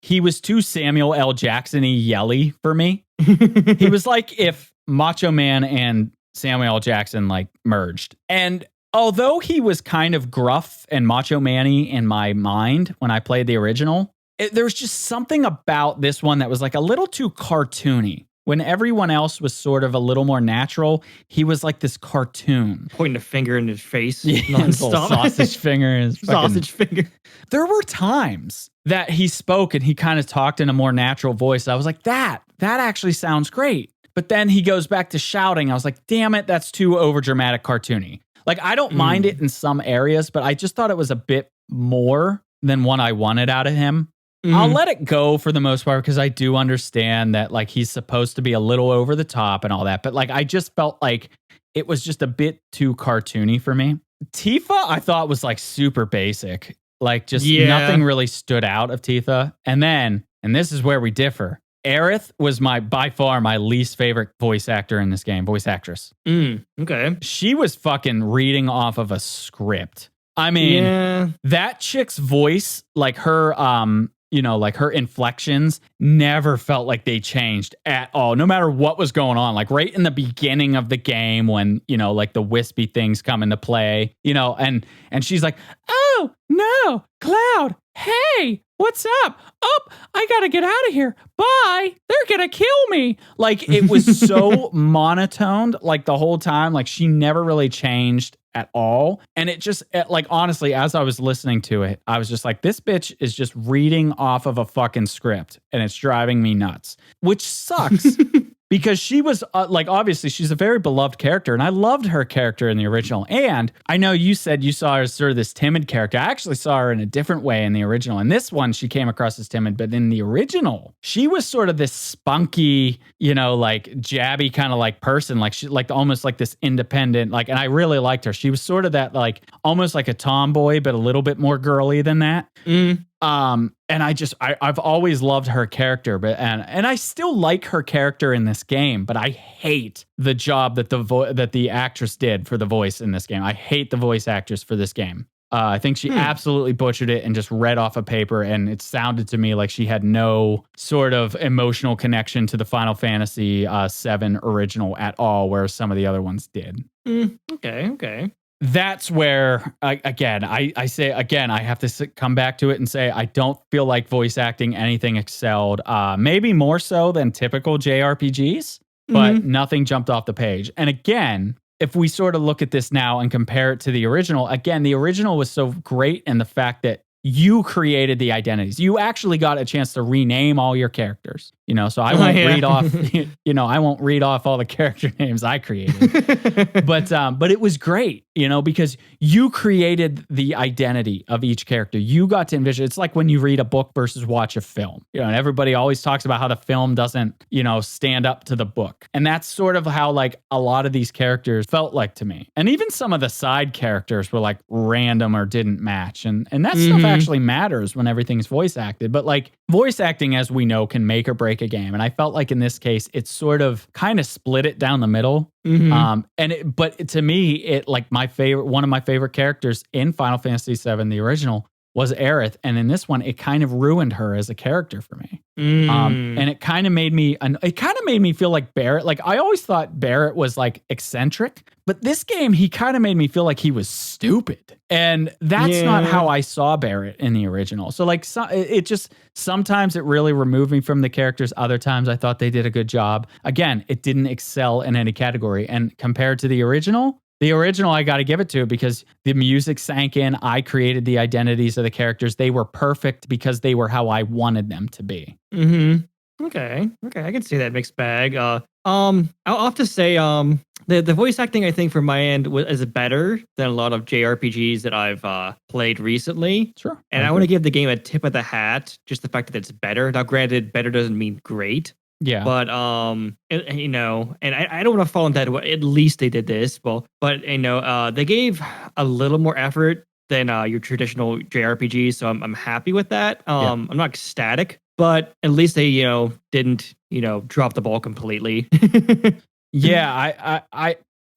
He was too Samuel L. Jackson-y yelly for me. He was like if Macho Man and Samuel L. Jackson like merged. And although he was kind of gruff and Macho Man-y in my mind when I played the original, there was just something about this one that was like a little too cartoony. When everyone else was sort of a little more natural, he was like this cartoon. Pointing a finger in his face. Nonstop. Sausage finger. Sausage finger. There were times that he spoke and he kind of talked in a more natural voice. I was like, that actually sounds great. But then he goes back to shouting. I was like, damn it, that's too overdramatic cartoony. Like, I don't mind it in some areas, but I just thought it was a bit more than what I wanted out of him. I'll let it go for the most part because I do understand that like he's supposed to be a little over the top and all that. But like I just felt like it was just a bit too cartoony for me. Tifa, I thought was like super basic. Like just nothing really stood out of Tifa. And then, and this is where we differ, Aerith was by far my least favorite voice actor in this game, voice actress. Okay. She was fucking reading off of a script. I mean, that chick's voice, like her, like her inflections never felt like they changed at all, no matter what was going on. Like right in the beginning of the game when, like the wispy things come into play, and she's like, oh, no, Cloud, hey, what's up? Oh, I gotta get out of here. Bye. They're gonna kill me. Like, it was so monotoned, like, the whole time. Like, she never really changed at all. And it just, like, honestly, as I was listening to it, I was just like, this bitch is just reading off of a fucking script, and it's driving me nuts, which sucks. Because she was, like, obviously, she's a very beloved character, and I loved her character in the original. And I know you said you saw her as sort of this timid character. I actually saw her in a different way in the original. In this one, she came across as timid, but in the original, she was sort of this spunky, you know, like, jabby kind of like person, like, she, like, almost like this independent, like, and I really liked her. She was sort of that, like, almost like a tomboy, but a little bit more girly than that. And I've always loved her character, but and I still like her character in this game, but I hate the job that the actress did for the voice in this game. I hate the voice actress for this game. I think she absolutely butchered it and just read off a paper, and it sounded to me like she had no sort of emotional connection to the Final Fantasy VII original at all, whereas some of the other ones did. Okay. That's where, again, I say, again, I have to come back to it and say, I don't feel like voice acting anything excelled. Maybe more so than typical JRPGs, but nothing jumped off the page. And again, if we sort of look at this now and compare it to the original, again, the original was so great in the fact that you created the identities. You actually got a chance to rename all your characters, you know, so I won't read off, you know, I won't read off all the character names I created, but it was great, you know, because you created the identity of each character. You got to envision. It's like when you read a book versus watch a film, you know, and everybody always talks about how the film doesn't, you know, stand up to the book. And that's sort of how, like, a lot of these characters felt like to me. And even some of the side characters were like random or didn't match. And that stuff actually matters when everything's voice acted. But like, voice acting, as we know, can make or break a game. And I felt like in this case, it sort of kind of split it down the middle. But to me, it, like, one of my favorite characters in Final Fantasy VII, the original, was Aerith, and in this one, it kind of ruined her as a character for me. And it kind of made me feel like Barrett. Like, I always thought Barrett was like eccentric, but this game, he kind of made me feel like he was stupid, and that's not how I saw Barrett in the original. So like, it just, sometimes it really removed me from the characters. Other times, I thought they did a good job. Again, it didn't excel in any category, and compared to the original, I got to give it to it because the music sank in. I created the identities of the characters. They were perfect because they were how I wanted them to be. Okay. I can see that mixed bag. I'll have to say, the voice acting, I think, from my end is better than a lot of JRPGs that I've played recently. Sure. And I want to give the game a tip of the hat, just the fact that it's better. Now, granted, better doesn't mean great. Yeah. But, you know, and I don't want to fall into that. At least they did this. But you know, they gave a little more effort than your traditional JRPGs. So I'm happy with that. I'm not ecstatic, but at least they, you know, didn't, you know, drop the ball completely. Yeah,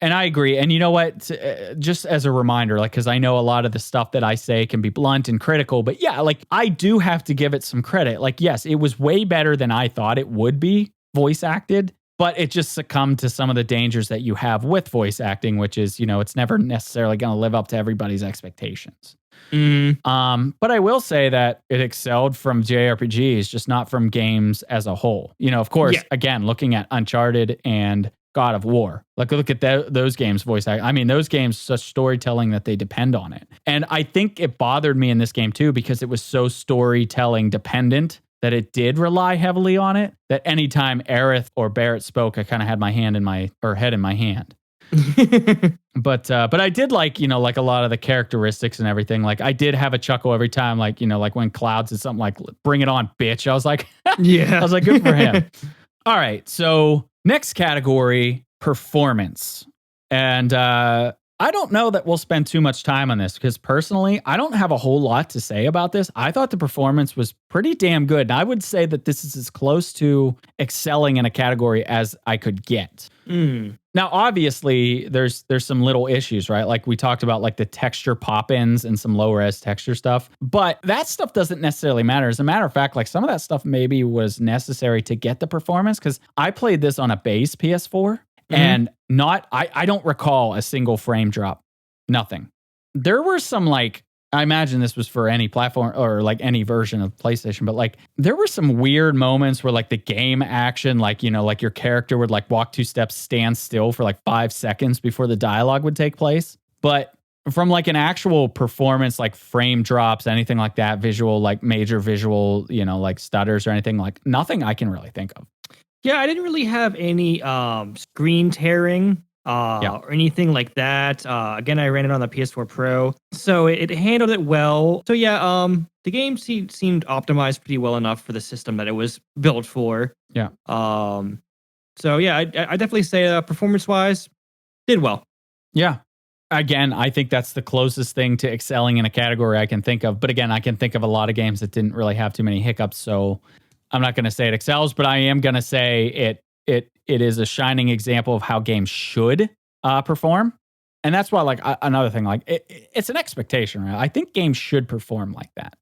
I agree. And you know what? Just as a reminder, like, because I know a lot of the stuff that I say can be blunt and critical, but yeah, like, I do have to give it some credit. Like, yes, it was way better than I thought it would be voice acted, but it just succumbed to some of the dangers that you have with voice acting, which is, you know, it's never necessarily going to live up to everybody's expectations. But I will say that it excelled from JRPGs, just not from games as a whole. You know, of course, again, looking at Uncharted and God of War. Like, look at those games voice act. I mean, those games, such storytelling that they depend on it. And I think it bothered me in this game too, because it was so storytelling dependent that it did rely heavily on it, that anytime Aerith or Barrett spoke, I kind of had my head in my hand. But I did like, you know, like a lot of the characteristics and everything. Like, I did have a chuckle every time, like, you know, like when Cloud said something like, "Bring it on, bitch." I was like, I was like, good for him. All right. So next category, performance. And I don't know that we'll spend too much time on this because personally, I don't have a whole lot to say about this. I thought the performance was pretty damn good. And I would say that this is as close to excelling in a category as I could get. Now, obviously, there's some little issues, right? Like we talked about, like the texture pop-ins and some low-res texture stuff. But that stuff doesn't necessarily matter. As a matter of fact, like some of that stuff maybe was necessary to get the performance, because I played this on a base PS4 and I don't recall a single frame drop. Nothing. There were some like I imagine this was for any platform or like any version of PlayStation, but like there were some weird moments where like the game action, like, you know, like your character would like walk 2 steps, stand still for like 5 seconds before the dialogue would take place. But from like an actual performance, like frame drops, anything like that, visual, like major visual, you know, like stutters or anything, like nothing I can really think of. Yeah, I didn't really have any screen tearing or anything like that. Again, I ran it on the PS4 Pro, so it handled it well. So yeah, the game seemed optimized pretty well enough for the system that it was built for. Yeah. So yeah, I definitely say performance-wise, did well. Yeah. Again, I think that's the closest thing to excelling in a category I can think of. But again, I can think of a lot of games that didn't really have too many hiccups, so I'm not going to say it excels, but I am going to say it is a shining example of how games should perform. And that's why, like, another thing, like, it's an expectation, right? I think games should perform like that.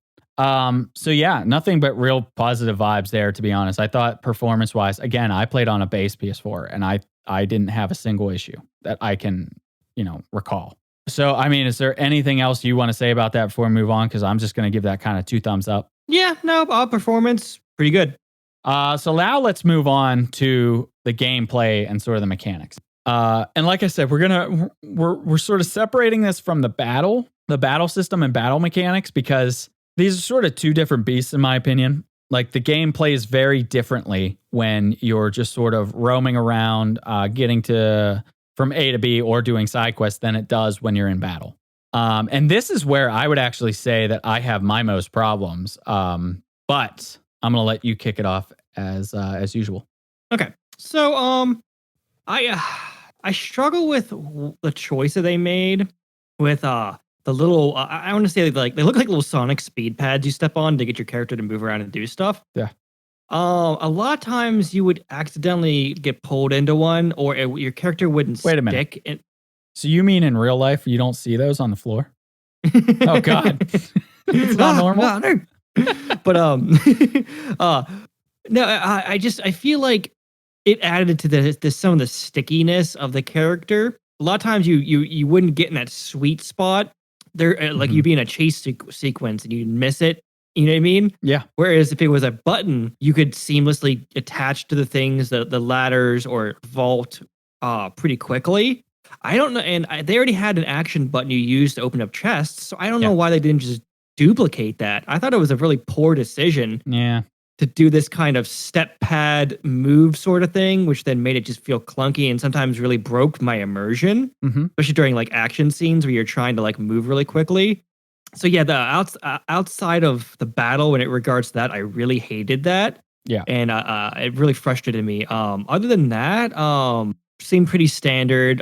So yeah, nothing but real positive vibes there, to be honest. I thought performance-wise, again, I played on a base PS4, and I didn't have a single issue that I can, you know, recall. So, I mean, is there anything else you want to say about that before we move on? Because I'm just going to give that kind of 2 thumbs up. Yeah, no, performance, pretty good. So now let's move on to the gameplay and sort of the mechanics. And like I said, we're sort of separating this from the battle system and battle mechanics, because these are sort of 2 different beasts in my opinion. Like the game plays very differently when you're just sort of roaming around, getting to from A to B or doing side quests than it does when you're in battle. And this is where I would actually say that I have my most problems. But I'm gonna let you kick it off as usual. Okay, so I struggle with the choice that they made with the little. I want to say like they look like little Sonic speed pads you step on to get your character to move around and do stuff. Yeah. A lot of times you would accidentally get pulled into one, or your character wouldn't Wait a minute. stick. And So you mean in real life you don't see those on the floor? Oh God, it's not normal. No. But no, I feel like it added to some of the stickiness of the character. A lot of times you wouldn't get in that sweet spot there, like you'd be in a chase sequence and you'd miss it. You know what I mean? Yeah. Whereas if it was a button, you could seamlessly attach to the things, the ladders or vault pretty quickly. I don't know, and they already had an action button you used to open up chests, so I don't know why they didn't just duplicate that. I thought it was a really poor decision. Yeah. To do this kind of step pad move sort of thing, which then made it just feel clunky and sometimes really broke my immersion, especially during like action scenes where you're trying to like move really quickly. So yeah, the outside of the battle, when it regards to that, I really hated that. Yeah, and it really frustrated me. Other than that, seemed pretty standard.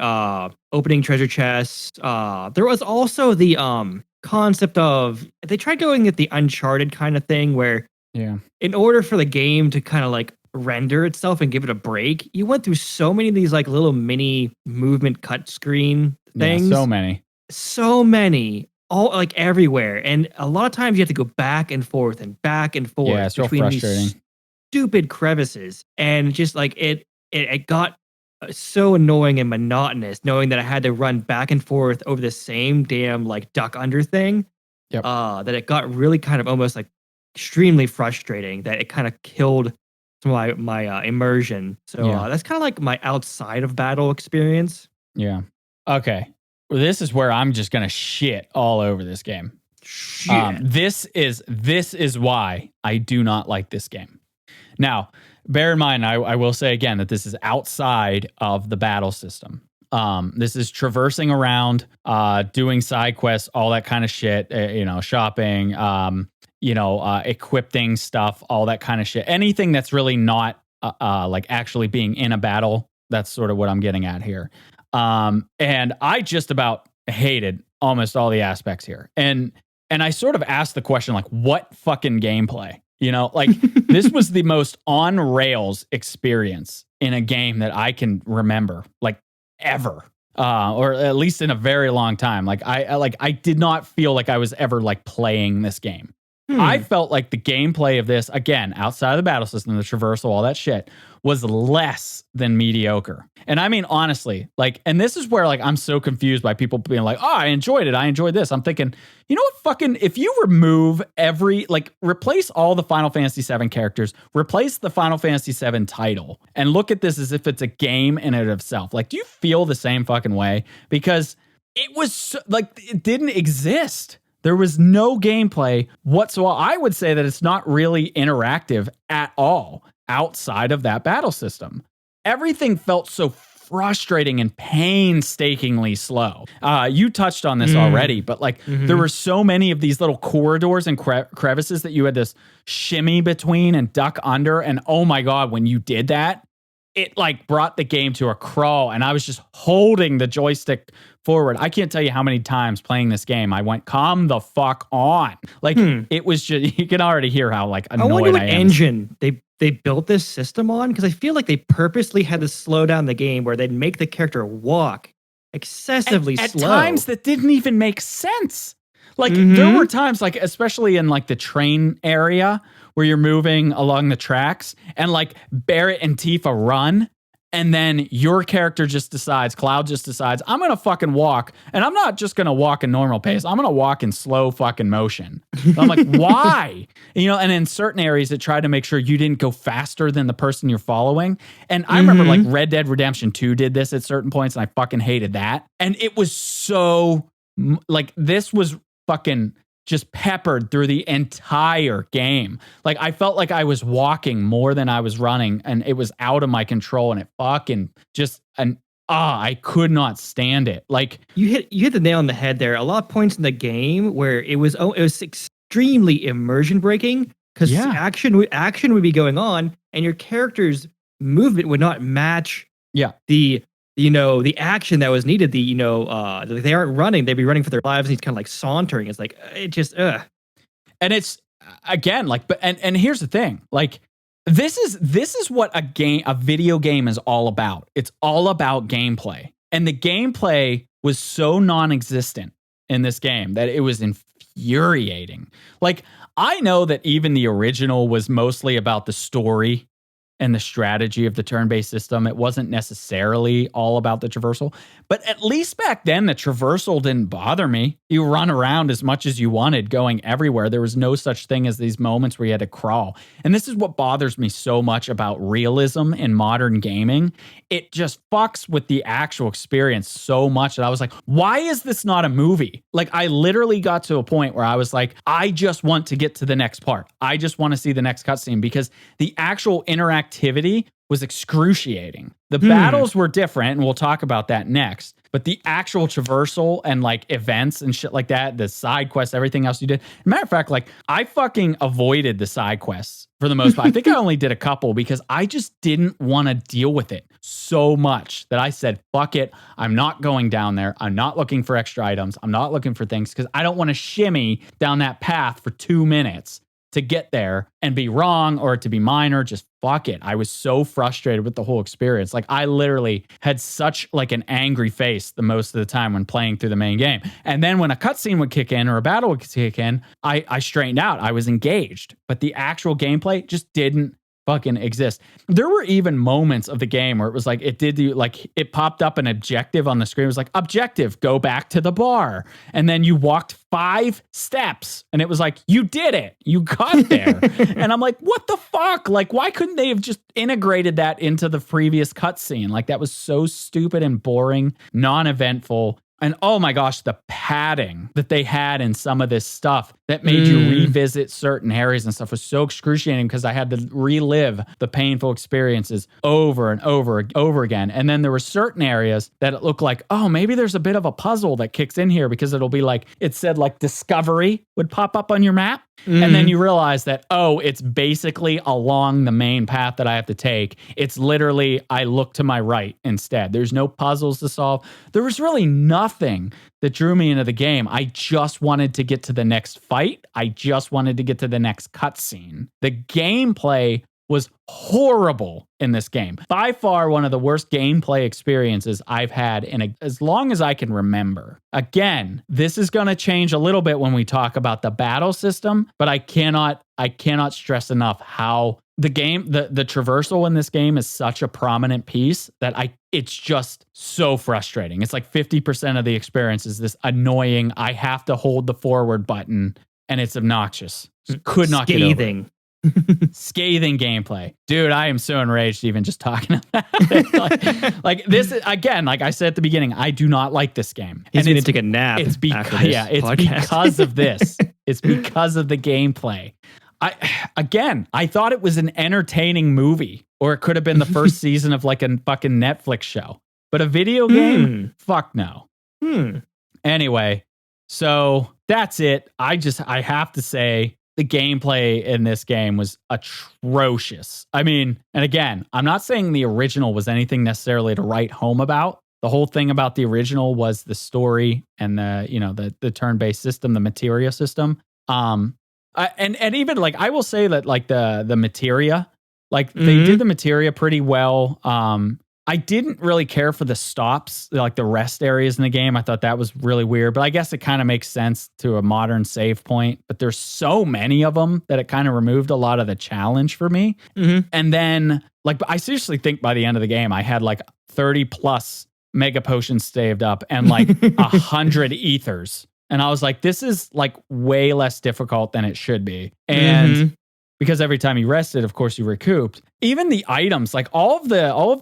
Opening treasure chests. There was also the concept of they tried going at the Uncharted kind of thing where in order for the game to kind of like render itself and give it a break, you went through so many of these like little mini movement cut screen things. Yeah, so many, all like everywhere, and a lot of times you have to go back and forth Yeah, it's real frustrating. These stupid crevices, and just like it got so annoying and monotonous knowing that I had to run back and forth over the same damn like duck under thing. That it got really kind of almost like extremely frustrating, that it kind of killed my immersion. So that's kind of like my outside of battle experience. Yeah. Okay. Well, this is where I'm just gonna shit all over this game. This is why I do not like this game. Now, bear in mind, I will say again that this is outside of the battle system. This is traversing around, doing side quests, all that kind of shit. Shopping. Equipping stuff, all that kind of shit. Anything that's really not like actually being in a battle. That's sort of what I'm getting at here. And I just about hated almost all the aspects here. And I sort of asked the question, like, what fucking gameplay? Like this was the most on rails experience in a game that I can remember, like ever, or at least in a very long time. Like I did not feel like I was ever like playing this game. I felt like the gameplay of this, again, outside of the battle system, the traversal, all that shit, was less than mediocre. And I mean, honestly, like, and this is where, like, I'm so confused by people being like, oh, I enjoyed it. I enjoyed this. I'm thinking, you know what, fucking, if you remove replace all the Final Fantasy VII characters, replace the Final Fantasy VII title, and look at this as if it's a game in and of itself. Like, do you feel the same fucking way? Because it was, it didn't exist. There was no gameplay whatsoever. I would say that it's not really interactive at all outside of that battle system. Everything felt so frustrating and painstakingly slow. You touched on this already, but there were so many of these little corridors and crevices that you had to shimmy between and duck under. And oh my God, when you did that, it brought the game to a crawl, and I was just holding the joystick forward. I can't tell you how many times playing this game I went, "Calm the fuck on!" It was just, you can already hear how annoyed I wonder what am. engine they built this system on, because I feel like they purposely had to slow down the game where they'd make the character walk excessively slow. At times that didn't even make sense. There were times, especially in the train area where you're moving along the tracks, and Barrett and Tifa run, and then your character just decides, Cloud just decides, I'm going to fucking walk, and I'm not just going to walk in normal pace. I'm going to walk in slow fucking motion. So I'm like, why? And in certain areas, it tried to make sure you didn't go faster than the person you're following. And I remember Red Dead Redemption 2 did this at certain points, and I fucking hated that. And it was so, this was fucking just peppered through the entire game. I felt like I was walking more than I was running, and it was out of my control, and it fucking just, I could not stand it. You hit the nail on the head there. A lot of points in the game where it was extremely immersion breaking, because action would be going on, and your character's movement would not match the action that was needed. They aren't running, they'd be running for their lives, and he's kind of sauntering. It's it just and it's again and here's the thing, this is what a video game is all about. It's all about gameplay, and the gameplay was so non-existent in this game that it was infuriating. I know that even the original was mostly about the story and the strategy of the turn-based system. It wasn't necessarily all about the traversal, but at least back then, the traversal didn't bother me. You run around as much as you wanted, going everywhere. There was no such thing as these moments where you had to crawl. And this is what bothers me so much about realism in modern gaming. It just fucks with the actual experience so much that I was like, why is this not a movie? I literally got to a point where I was like, I just want to get to the next part. I just want to see the next cutscene, because the actual interactivity was excruciating. The battles were different, and we'll talk about that next. But the actual traversal and events and shit like that, the side quests, everything else you did. Matter of fact, I fucking avoided the side quests for the most part. I think I only did a couple because I just didn't want to deal with it so much that I said, fuck it. I'm not going down there. I'm not looking for extra items. I'm not looking for things, because I don't want to shimmy down that path for 2 minutes to get there and be wrong, or to be minor. Just fuck it. I was so frustrated with the whole experience. I literally had such an angry face the most of the time when playing through the main game. And then when a cutscene would kick in or a battle would kick in, I straightened out. I was engaged, but the actual gameplay just didn't fucking exist. There were even moments of the game where it was it popped up an objective on the screen. It was objective, go back to the bar. And then you walked 5 steps, and it was you did it. You got there. And I'm like, what the fuck? Why couldn't they have just integrated that into the previous cutscene? That was so stupid and boring, non-eventful. And oh my gosh, the padding that they had in some of this stuff that made you revisit certain areas and stuff was so excruciating, because I had to relive the painful experiences over and over and over again. And then there were certain areas that it looked oh, maybe there's a bit of a puzzle that kicks in here, because it'll be it said discovery would pop up on your map. And then you realize that, oh, it's basically along the main path that I have to take. It's literally, I look to my right instead. There's no puzzles to solve. There was really nothing that drew me into the game. I just wanted to get to the next fight. I just wanted to get to the next cutscene. The gameplay was horrible in this game. By far one of the worst gameplay experiences I've had in as long as I can remember. Again, this is going to change a little bit when we talk about the battle system, but I cannot stress enough how the game, the traversal in this game is such a prominent piece that it's just so frustrating. It's like 50% of the experience is this annoying, I have to hold the forward button, and it's obnoxious. Could not get over it. Scathing gameplay. Dude, I am so enraged even just talking about it. like this, again, like I said at the beginning, I do not like this game. He's going to take a nap. It's because of this. It's because of the gameplay. I thought it was an entertaining movie, or it could have been the first season of like a fucking Netflix show. But a video game? Fuck no. Anyway, so that's it. I have to say, the gameplay in this game was atrocious. I mean, and again, I'm not saying the original was anything necessarily to write home about. The whole thing about the original was the story and the turn-based system, the materia system. And even like I will say that like the materia, like they did the materia pretty well. I didn't really care for the stops, like the rest areas in the game. I thought that was really weird, but I guess it kind of makes sense to a modern save point. But there's so many of them that it kind of removed a lot of the challenge for me. And then, like, I seriously think by the end of the game, I had like 30 plus mega potions saved up and like 100 ethers. And I was like, this is like way less difficult than it should be. And because every time you rested, of course, you recouped. Even the items, like all of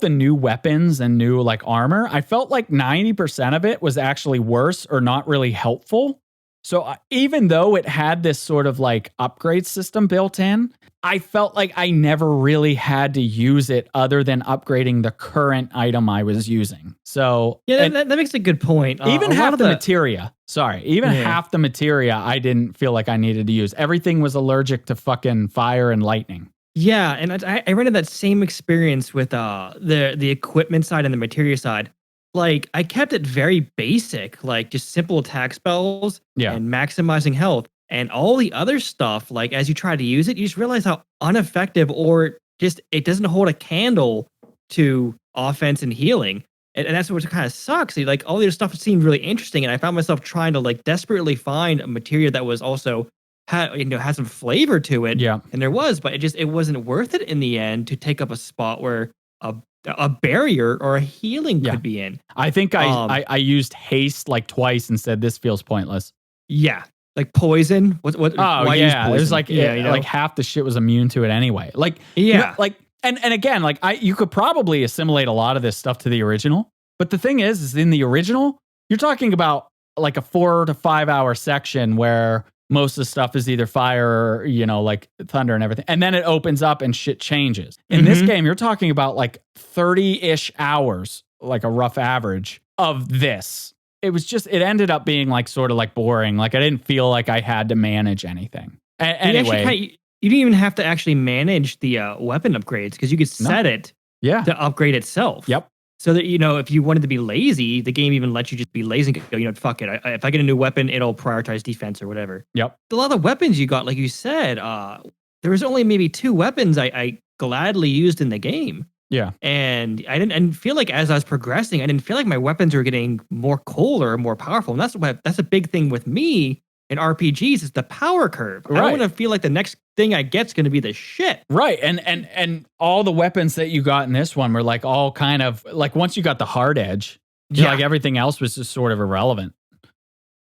the new weapons and new like armor, I felt like 90% of it was actually worse or not really helpful. So even though it had this sort of like upgrade system built in, I felt like I never really had to use it other than upgrading the current item I was using. So yeah, that makes a good point. Even half the materia, half the materia, I didn't feel like I needed to use. Everything was allergic to fucking fire and lightning. Yeah, and I ran into that same experience with the equipment side and the materia side. Like, I kept it very basic, like just simple attack spells and maximizing health. And all the other stuff, like as you try to use it, you just realize how ineffective or just it doesn't hold a candle to offense and healing. And that's what kind of sucks. Like all the other stuff seemed really interesting. And I found myself trying to like desperately find a material that was also had some flavor to it. Yeah. And there was, but it wasn't worth it in the end to take up a spot where a barrier or a healing could be in. I think I used haste like twice and said this feels pointless. Yeah. Like poison. Why use poison? It was like like half the shit was immune to it anyway. Like and again, like you could probably assimilate a lot of this stuff to the original. But the thing is in the original, you're talking about like a 4 to 5 hour section where most of the stuff is either fire or, like thunder and everything. And then it opens up and shit changes. In this game, you're talking about like 30-ish hours, like a rough average of this. It ended up being like sort of like boring. Like I didn't feel like I had to manage anything. Anyway. You didn't even have to actually manage the weapon upgrades because you could set it to upgrade itself. Yep. So that, if you wanted to be lazy, the game even lets you just be lazy and go, fuck it. If I get a new weapon, it'll prioritize defense or whatever. Yep. A lot of the weapons you got, like you said, there was only maybe 2 weapons I gladly used in the game. Yeah. And I didn't feel like as I was progressing, I didn't feel like my weapons were getting more cooler, more powerful. And that's a big thing with me in RPGs is the power curve. Right. I want to feel like the next thing I get's going to be the shit. Right. And all the weapons that you got in this one were like all kind of like once you got the hard edge, like everything else was just sort of irrelevant.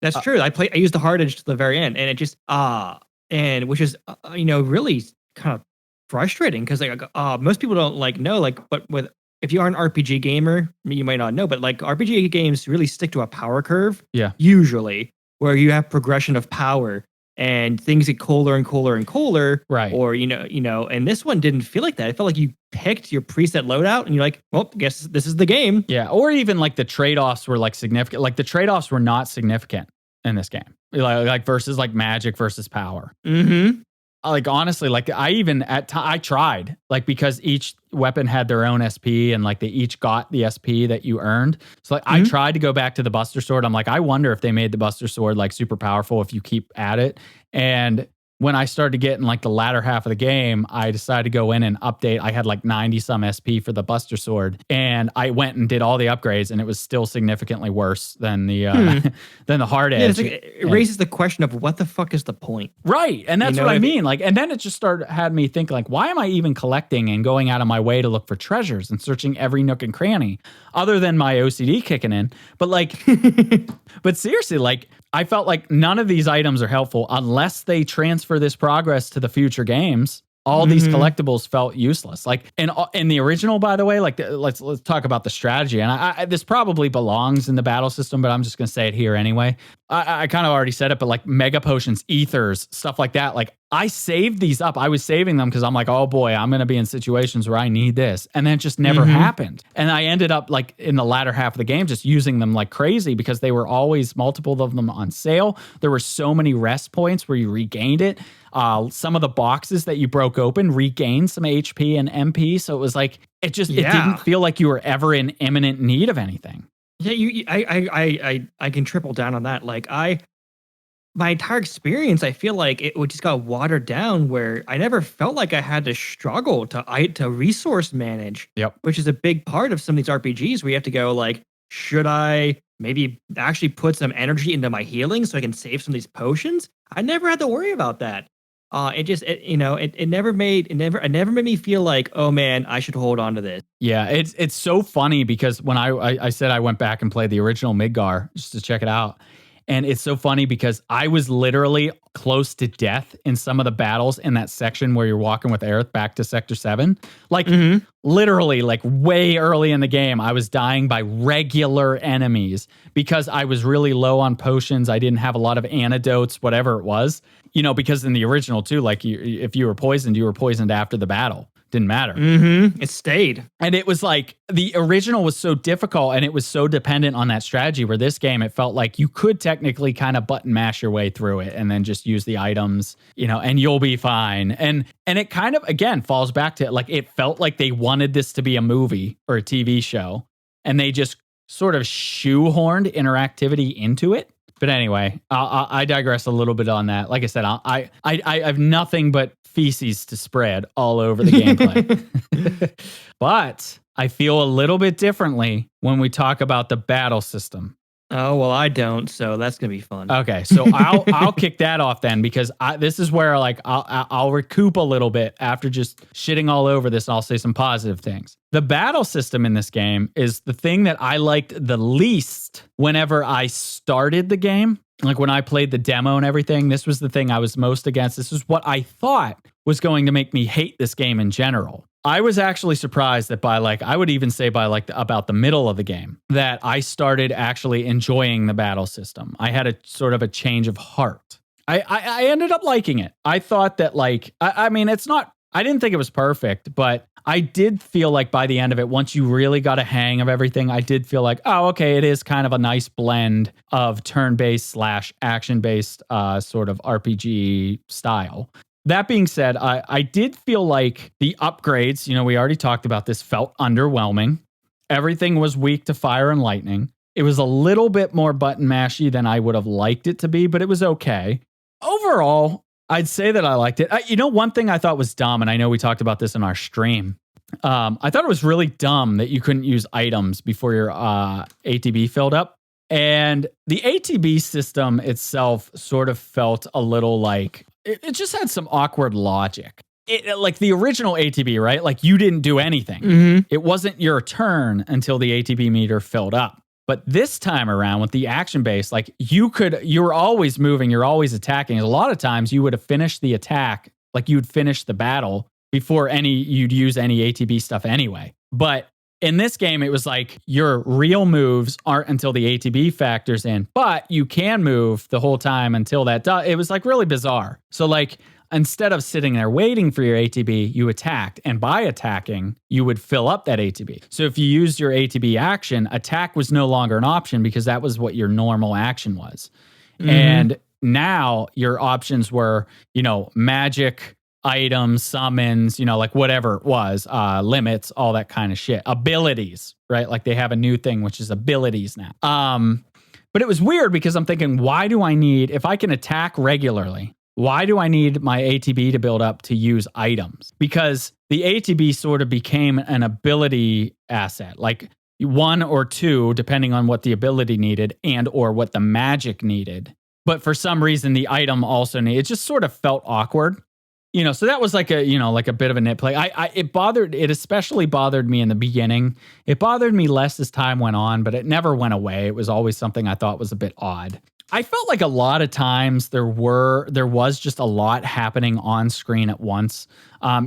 That's true. I used the hard edge to the very end, and it just and which is really kind of frustrating because like most people don't know but if you are an RPG gamer, you might not know, but like RPG games really stick to a power curve. Yeah. Usually, where you have progression of power and things get cooler and cooler and cooler. Right. Or and this one didn't feel like that. It felt like you picked your preset loadout and you're like, well, I guess this is the game. Yeah. Or even like the trade-offs were like significant. Like the trade-offs were not significant in this game. Like versus like magic versus power. Mm-hmm. Like honestly, like I tried like because each weapon had their own SP and like they each got the SP that you earned. So like I tried to go back to the Buster Sword. I'm like, I wonder if they made the Buster Sword like super powerful if you keep at it. And when I started getting like the latter half of the game, I decided to go in and update. I had like 90 some SP for the Buster Sword, and I went and did all the upgrades, and it was still significantly worse than the than the hard edge. Yeah, it raises the question of what the fuck is the point? Right. And that's what I mean. Like, and then it just had me think like, why am I even collecting and going out of my way to look for treasures and searching every nook and cranny other than my OCD kicking in? But like, but seriously, like, I felt like none of these items are helpful unless they transfer this progress to the future games. All these collectibles felt useless. Like in the original, by the way, like let's talk about the strategy. And this probably belongs in the battle system, but I'm just gonna say it here anyway. I kind of already said it, but like mega potions, ethers, stuff like that. Like I saved these up. I was saving them because I'm like, oh boy, I'm gonna be in situations where I need this, and then it just never happened. And I ended up like in the latter half of the game just using them like crazy because they were always multiple of them on sale. There were so many rest points where you regained it. Some of the boxes that you broke open regained some HP and MP. So it was like, it didn't feel like you were ever in imminent need of anything. Yeah, I can triple down on that. Like my entire experience, I feel like it just got watered down where I never felt like I had to struggle to resource manage. Yep. Which is a big part of some of these RPGs where you have to go like, should I maybe actually put some energy into my healing so I can save some of these potions? I never had to worry about that. It never made me feel like, oh man, I should hold on to this. Yeah, it's so funny because when I said I went back and played the original Midgar just to check it out. And it's so funny because I was literally close to death in some of the battles in that section where you're walking with Aerith back to Sector 7. Like, literally, like way early in the game, I was dying by regular enemies because I was really low on potions. I didn't have a lot of antidotes, whatever it was. You know, because in the original, too, like if you were poisoned after the battle. Didn't matter. It stayed. And it was like the original was so difficult and it was so dependent on that strategy, where this game, it felt like you could technically kind of button mash your way through it and then just use the items, you know, and you'll be fine. And it kind of, again, falls back to like, it felt like they wanted this to be a movie or a TV show and they just sort of shoehorned interactivity into it. But anyway, I digress a little bit on that. Like I said, I have nothing but feces to spread all over the gameplay. But I feel a little bit differently when we talk about the battle system. Oh, well, I don't, so that's going to be fun. Okay, so I'll kick that off then, because this is where like I'll recoup a little bit after just shitting all over this, and I'll say some positive things. The battle system in this game is the thing that I liked the least whenever I started the game. Like when I played the demo and everything, this was the thing I was most against. This was what I thought was going to make me hate this game in general. I was actually surprised that by like, I would even say by like about the middle of the game, that I started actually enjoying the battle system. I had a sort of a change of heart. I ended up liking it. I thought that like, I mean, it's not, I didn't think it was perfect, but I did feel like by the end of it, once you really got a hang of everything, I did feel like, oh, okay, it is kind of a nice blend of turn-based / action-based sort of RPG style. That being said, I did feel like the upgrades, you know, we already talked about this, felt underwhelming. Everything was weak to fire and lightning. It was a little bit more button mashy than I would have liked it to be, but it was okay. Overall, I'd say that I liked it. You know, one thing I thought was dumb, and I know we talked about this in our stream. I thought it was really dumb that you couldn't use items before your ATB filled up. And the ATB system itself sort of felt a little like, it just had some awkward logic. Like the original ATB, right? Like you didn't do anything. It wasn't your turn until the ATB meter filled up. But this time around with the action base, like you were always moving, you're always attacking. A lot of times you would have finished the attack, like you'd finish the battle before you'd use any ATB stuff anyway. But in this game, it was like your real moves aren't until the ATB factors in, but you can move the whole time until that does. It was like really bizarre. So like, instead of sitting there waiting for your ATB, you attacked. And by attacking, you would fill up that ATB. So if you used your ATB action, attack was no longer an option because that was what your normal action was. And now your options were, you know, magic, items, summons, you know, like whatever it was, limits, all that kind of shit. Abilities, right? Like they have a new thing, which is abilities now. But it was weird because I'm thinking, why do I need, if I can attack regularly, why do I need my ATB to build up to use items? Because the ATB sort of became an ability asset, like 1 or 2, depending on what the ability needed and or what the magic needed. But for some reason, the item also needed. It just sort of felt awkward. So that was like a bit of a nitpick. It especially bothered me in the beginning. It bothered me less as time went on, but it never went away. It was always something I thought was a bit odd. I felt like a lot of times there was just a lot happening on screen at once.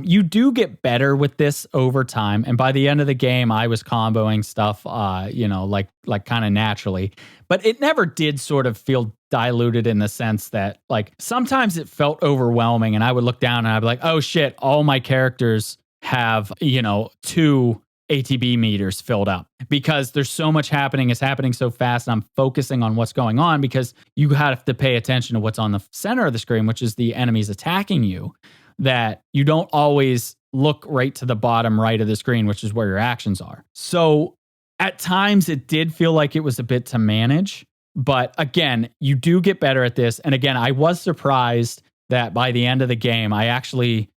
You do get better with this over time, and by the end of the game, I was comboing stuff, like kind of naturally. But it never did sort of feel diluted in the sense that, like, sometimes it felt overwhelming, and I would look down and I'd be like, oh shit, all my characters have 2 ATB meters filled up because there's so much happening. It's happening so fast. And I'm focusing on what's going on because you have to pay attention to what's on the center of the screen, which is the enemies attacking you, that you don't always look right to the bottom right of the screen, which is where your actions are. So at times it did feel like it was a bit to manage, but again, you do get better at this. And again, I was surprised that by the end of the game, I actually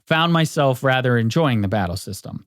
found myself rather enjoying the battle system.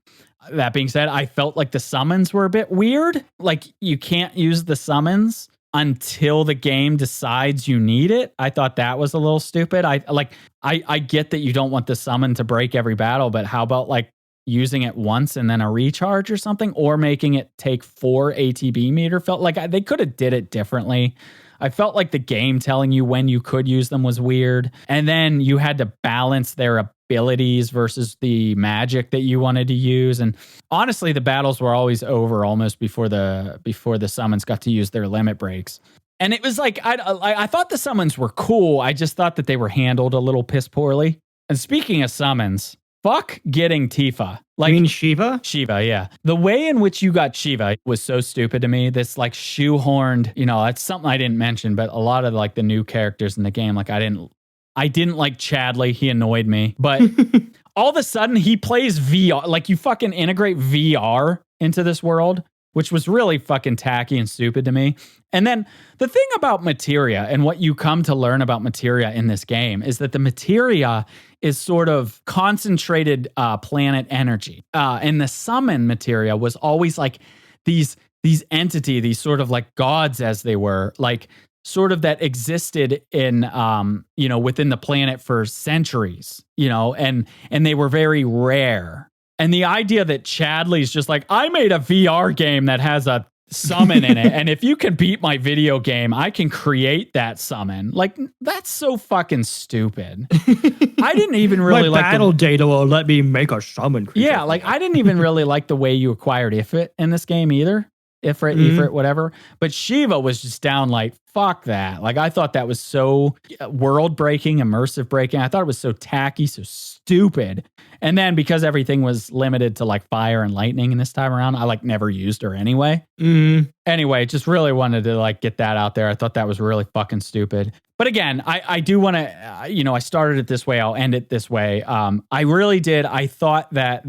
That being said, I felt like the summons were a bit weird. Like, you can't use the summons until the game decides you need it. I thought that was a little stupid. I get that you don't want the summon to break every battle, but how about like using it once and then a recharge or something, or making it take 4 ATB meter? Felt like they could have did it differently. I felt like the game telling you when you could use them was weird. And then you had to balance their abilities versus the magic that you wanted to use. And honestly, the battles were always over almost before the summons got to use their limit breaks. And it was like, I thought the summons were cool. I just thought that they were handled a little piss poorly. And speaking of summons, fuck getting Tifa. Like, you mean Shiva? Shiva, yeah. The way in which you got Shiva was so stupid to me. This like shoehorned, it's something I didn't mention, but a lot of like the new characters in the game, like I didn't like Chadley. He annoyed me. But all of a sudden he plays VR. Like, you fucking integrate VR into this world, which was really fucking tacky and stupid to me. And then the thing about materia and what you come to learn about materia in this game is that the materia is sort of concentrated planet energy. And the summon materia was always like these entity, these sort of like gods, as they were, like sort of that existed in, within the planet for centuries, and they were very rare. And the idea that Chadley's just like, I made a VR game that has a summon in it, and if you can beat my video game, I can create that summon. Like, that's so fucking stupid. I didn't even really like battle data will let me make a summon creature. Yeah, like I didn't even really like the way you acquired Ifrit in this game either. Ifrit, whatever. But Shiva was just down like, fuck that. Like, I thought that was so world breaking, immersive breaking. I thought it was so tacky, so stupid. And then because everything was limited to like fire and lightning in this time around, I like never used her anyway. Anyway, just really wanted to like get that out there. I thought that was really fucking stupid. But again, I do want to, I started it this way. I'll end it this way. I really did. I thought that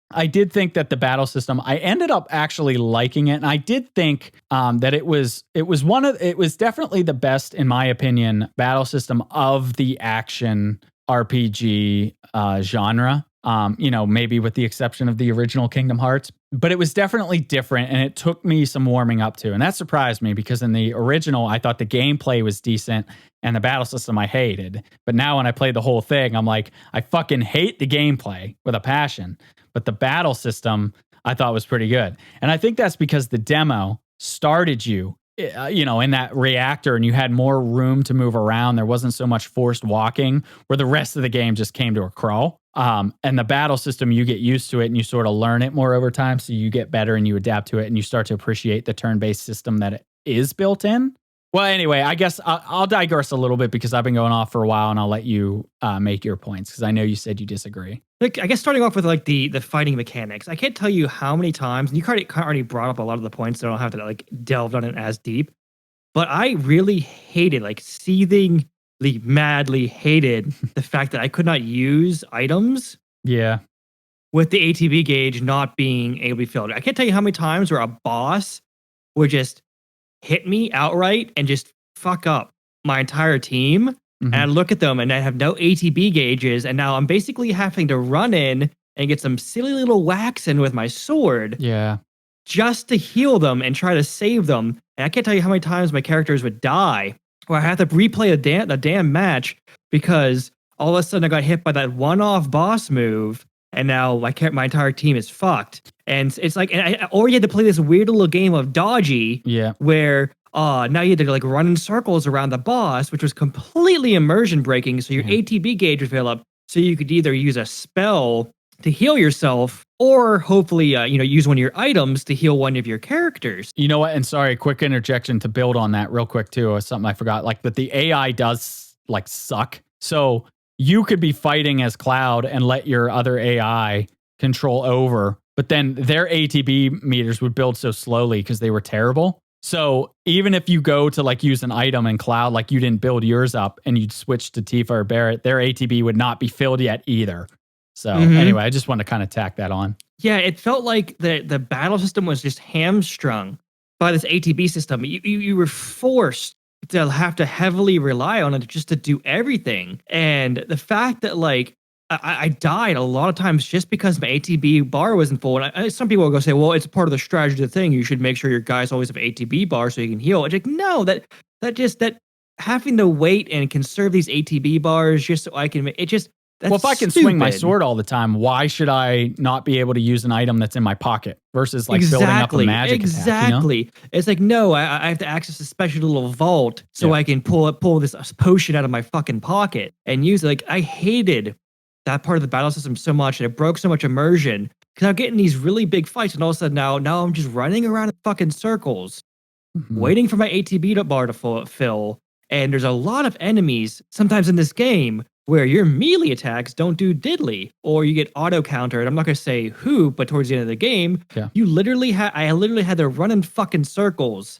I did think that the battle system, I ended up actually liking it. And I did think that it was definitely the best, in my opinion, battle system of the action RPG genre. Maybe with the exception of the original Kingdom Hearts, but it was definitely different, and it took me some warming up to, and that surprised me because in the original, I thought the gameplay was decent and the battle system I hated. But now when I play the whole thing, I'm like, I fucking hate the gameplay with a passion, but the battle system I thought was pretty good. And I think that's because the demo started you in that reactor, and you had more room to move around. There wasn't so much forced walking, where the rest of the game just came to a crawl. And the battle system, you get used to it and you sort of learn it more over time. So you get better and you adapt to it and you start to appreciate the turn-based system that it is built in. Well, anyway, I guess I'll digress a little bit because I've been going off for a while, and I'll let you make your points because I know you said you disagree. Like, I guess starting off with like the fighting mechanics, I can't tell you how many times, and you already brought up a lot of the points, so I don't have to like delve on it as deep. But I really hated, like seethingly, madly hated the fact that I could not use items. Yeah. With the ATB gauge not being able to be filled. I can't tell you how many times where a boss would just hit me outright and just fuck up my entire team And I look at them and I have no ATB gauges. And now I'm basically having to run in and get some silly little whacks in with my sword Yeah. just to heal them and try to save them. And I can't tell you how many times my characters would die, or I have to replay the damn match because all of a sudden I got hit by that one-off boss move, and now my entire team is fucked. And it's like, or you had to play this weird little game of dodgy, Yeah. where now you had to like run in circles around the boss, which was completely immersion breaking. So your ATB gauge would fill up, so you could either use a spell to heal yourself, or hopefully, use one of your items to heal one of your characters. You know what? And sorry, quick interjection to build on that real quick too, or something I forgot. Like that the AI does like suck. So you could be fighting as Cloud and let your other AI control over, but then their ATB meters would build so slowly because they were terrible. So even if you go to like use an item in Cloud, like you didn't build yours up and you'd switch to Tifa or Barrett, their ATB would not be filled yet either. So anyway, I just want to kind of tack that on. Yeah, it felt like the battle system was just hamstrung by this ATB system. You were forced to have to heavily rely on it just to do everything. And the fact that like I died a lot of times just because my ATB bar wasn't full. And some people will go say, well, it's part of the strategy of the thing. You should make sure your guys always have ATB bar so you can heal. It's like, no, that having to wait and conserve these ATB bars just so I can, it just, that's well, if I can swing my sword all the time, why should I not be able to use an item that's in my pocket versus like building up a magic attack? You know? It's like, no, I have to access a special little vault so I can pull this potion out of my fucking pocket and use it. Like, I hated that part of the battle system so much, and it broke so much immersion because I'm getting these really big fights, and all of a sudden now I'm just running around in fucking circles, waiting for my ATB bar to fill. And there's a lot of enemies sometimes in this game where your melee attacks don't do diddly, or you get auto countered. I'm not going to say who, but towards the end of the game, I literally had to run in fucking circles,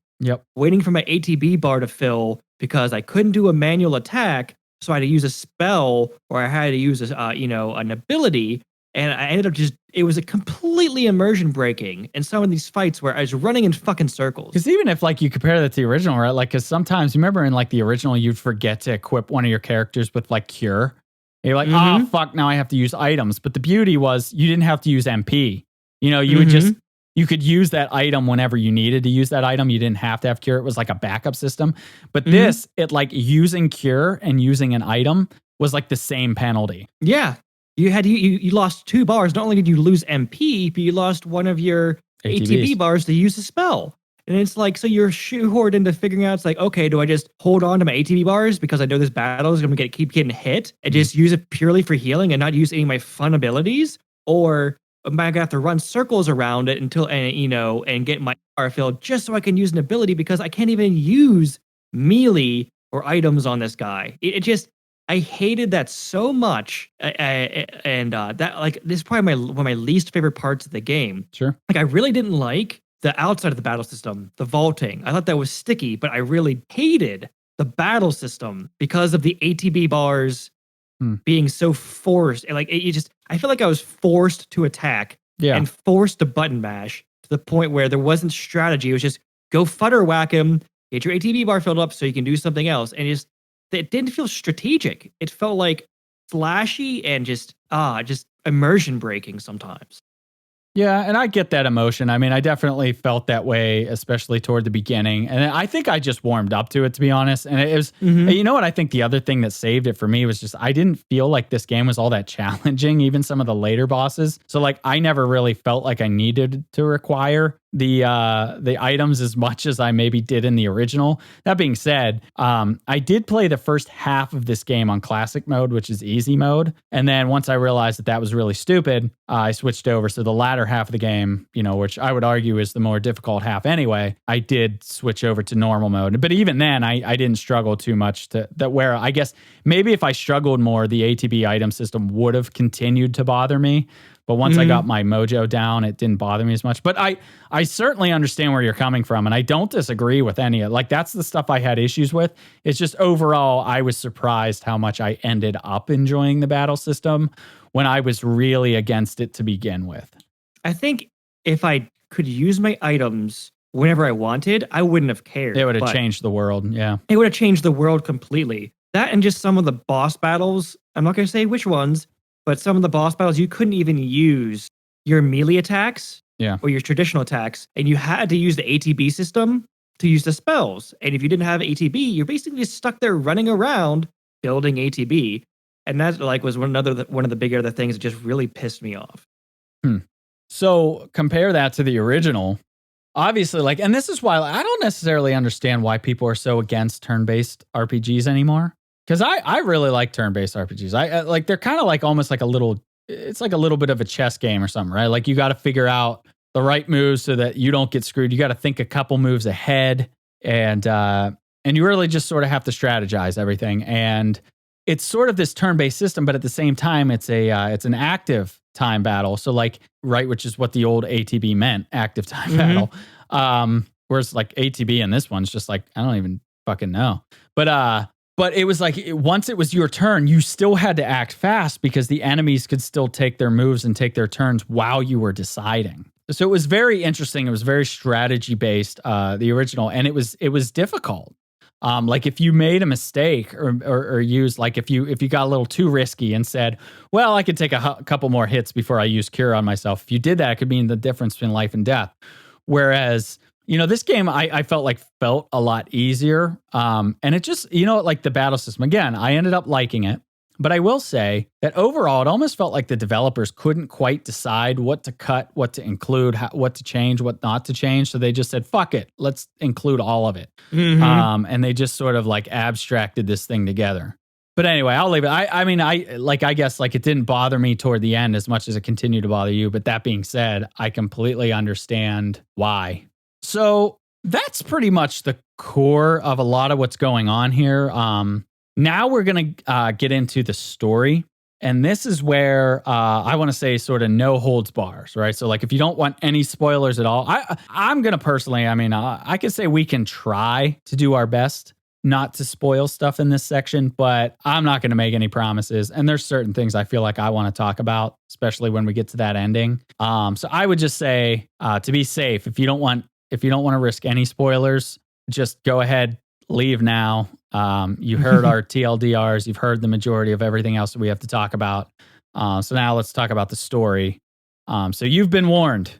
waiting for my ATB bar to fill because I couldn't do a manual attack, so I had to use a spell, or I had to use an ability, and I ended up it was a completely immersion breaking in some of these fights where I was running in fucking circles. Because even if like you compare that to the original, right? Like, because sometimes you remember in like the original, you'd forget to equip one of your characters with like cure. And you're like, oh fuck, now I have to use items. But the beauty was you didn't have to use MP. You know, you would you could use that item whenever you needed to use that item. You didn't have to have cure. It was like a backup system. But this, it like using cure and using an item was like the same penalty. Yeah. You lost 2 bars. Not only did you lose MP, but you lost one of your ATB bars to use a spell. And it's like, so you're shoehorned into figuring out, it's like, okay, do I just hold on to my ATB bars because I know this battle is going to keep getting hit and just use it purely for healing and not use any of my fun abilities? Or am I going to have to run circles around it and get my bar filled just so I can use an ability because I can't even use melee or items on this guy? I hated that so much, and that like this is probably one of my least favorite parts of the game. Sure, like I really didn't like the outside of the battle system, the vaulting. I thought that was sticky, but I really hated the battle system because of the ATB bars being so forced. And like I feel like I was forced to attack and forced to button mash to the point where there wasn't strategy. It was just go futter whack him, get your ATB bar filled up so you can do something else, and it didn't feel strategic. It felt like flashy and just immersion breaking sometimes. Yeah, and I get that emotion. I mean, I definitely felt that way, especially toward the beginning. And I think I just warmed up to it, to be honest. And it was, you know what? I think the other thing that saved it for me was just I didn't feel like this game was all that challenging, even some of the later bosses. So like, I never really felt like I needed to require the items as much as I maybe did in the original. That being said, I did play the first half of this game on classic mode, which is easy mode. And then once I realized that was really stupid, I switched over. So the latter half of the game, which I would argue is the more difficult half anyway, I did switch over to normal mode. But even then, I didn't struggle too much where I guess maybe if I struggled more, the ATB item system would have continued to bother me. But once I got my mojo down, it didn't bother me as much. But I certainly understand where you're coming from, and I don't disagree with any of it. Like, that's the stuff I had issues with. It's just overall, I was surprised how much I ended up enjoying the battle system when I was really against it to begin with. I think if I could use my items whenever I wanted, I wouldn't have cared. It would have changed the world, yeah. It would have changed the world completely. That and just some of the boss battles. I'm not going to say which ones, but some of the boss battles you couldn't even use your melee attacks or your traditional attacks, and you had to use the ATB system to use the spells. And if you didn't have ATB, you're basically just stuck there running around building ATB. And that like was one of the bigger other things that just really pissed me off. So compare that to the original. Obviously, like, and this is why I don't necessarily understand why people are so against turn-based RPGs anymore. Because I really like turn-based RPGs. I like they're kind of like almost like it's like a little bit of a chess game or something, right? Like you got to figure out the right moves so that you don't get screwed. You got to think a couple moves ahead, and you really just sort of have to strategize everything. And it's sort of this turn-based system, but at the same time, it's an active time battle. So like, right, which is what the old ATB meant, active time battle. Whereas like ATB in this one's just like, I don't even fucking know. But it was like, once it was your turn, you still had to act fast because the enemies could still take their moves and take their turns while you were deciding. So it was very interesting. It was very strategy based, the original, and it was difficult. Like if you made a mistake or used, like if you got a little too risky and said, well, I could take a couple more hits before I use cure on myself. If you did that, it could mean the difference between life and death. Whereas, this game I felt a lot easier. And it just, like the battle system, again, I ended up liking it. But I will say that overall, it almost felt like the developers couldn't quite decide what to cut, what to include, what to change, what not to change. So they just said, fuck it, let's include all of it. And they just sort of like abstracted this thing together. But anyway, I'll leave it. I guess like it didn't bother me toward the end as much as it continued to bother you. But that being said, I completely understand why. So that's pretty much the core of a lot of what's going on here. Now we're going to get into the story. And this is where I want to say sort of no holds bars, right? So like if you don't want any spoilers at all, I'm going to personally, I could say we can try to do our best not to spoil stuff in this section, but I'm not going to make any promises. And there's certain things I feel like I want to talk about, especially when we get to that ending. So I would just say to be safe, if you don't want to risk any spoilers, just go ahead, leave now. You heard our TLDRs. You've heard the majority of everything else that we have to talk about. So now let's talk about the story. So you've been warned.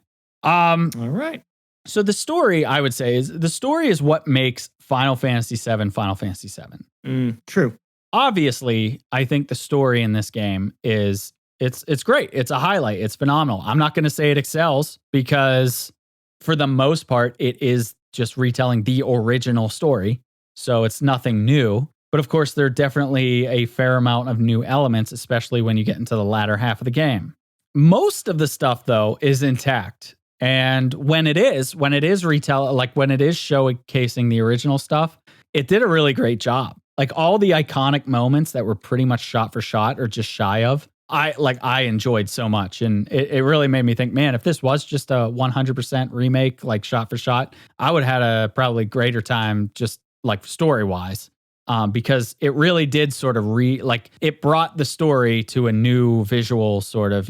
All right. So the story, I would say, is what makes Final Fantasy VII Final Fantasy VII. True. Obviously, I think the story in this game it's great. It's a highlight. It's phenomenal. I'm not going to say it excels because for the most part, it is just retelling the original story. So it's nothing new. But of course, there are definitely a fair amount of new elements, especially when you get into the latter half of the game. Most of the stuff, though, is intact. And when it is showcasing the original stuff, it did a really great job. Like all the iconic moments that were pretty much shot for shot or just shy of, I enjoyed so much. And it really made me think, man, if this was just a 100% remake, like shot for shot, I would have had a probably greater time just like story wise. Because it really did sort of it brought the story to a new visual sort of,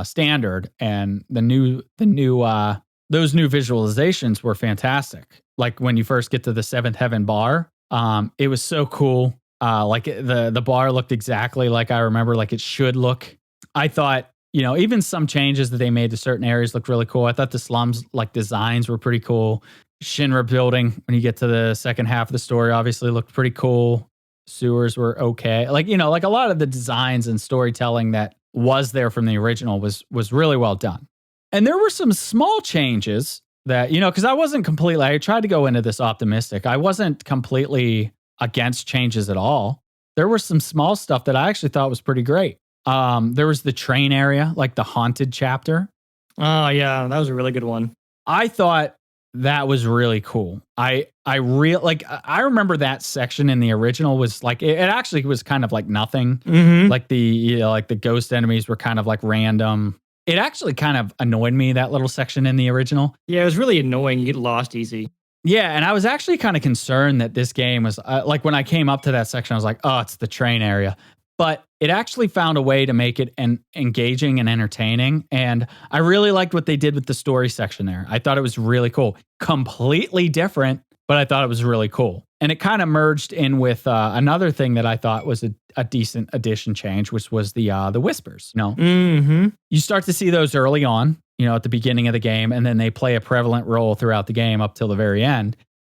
standard, and those new visualizations were fantastic. Like when you first get to the Seventh Heaven bar, it was so cool. The bar looked exactly like I remember, like it should look. I thought, even some changes that they made to certain areas looked really cool. I thought the slums designs were pretty cool. Shinra building, when you get to the second half of the story, obviously looked pretty cool. Sewers were okay. A lot of the designs and storytelling that was there from the original was really well done. And there were some small changes that, because I tried to go into this optimistic. I wasn't completely against changes at all. There was some small stuff that I actually thought was pretty great. There was the train area, like the haunted chapter. Oh yeah, that was a really good one. I thought that was really cool. I remember that section in the original was like, it actually was kind of like nothing. Mm-hmm. Like the ghost enemies were kind of like random. It actually kind of annoyed me, that little section in the original. Yeah, it was really annoying. You get lost easy. Yeah, and I was actually kind of concerned that this game was when I came up to that section, I was like, oh, it's the train area. But it actually found a way to make it engaging and entertaining. And I really liked what they did with the story section there. I thought it was really cool. Completely different, but I thought it was really cool. And it kind of merged in with another thing that I thought was a decent addition change, which was the whispers. You start to see those early on, at the beginning of the game, and then they play a prevalent role throughout the game up till the very end,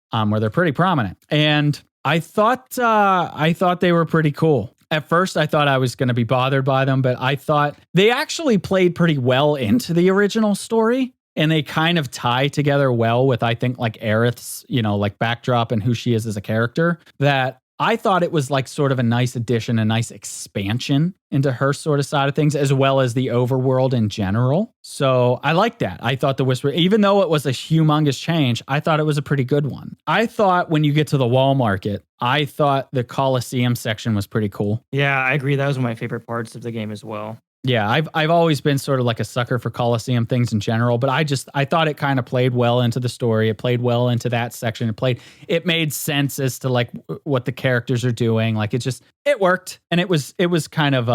where they're pretty prominent. And I thought they were pretty cool. At first, I thought I was going to be bothered by them, but I thought they actually played pretty well into the original story. And they kind of tie together well with, I think, like Aerith's, like backdrop and who she is as a character, that I thought it was like sort of a nice addition, a nice expansion into her sort of side of things, as well as the overworld in general. So I like that. I thought the Whisper, even though it was a humongous change, I thought it was a pretty good one. I thought when you get to the wall market, I thought the Colosseum section was pretty cool. Yeah, I agree. That was one of my favorite parts of the game as well. Yeah, I've always been sort of like a sucker for Colosseum things in general, but I thought it kind of played well into the story. It played well into that section. It made sense as to like what the characters are doing. Like it worked, and it was kind of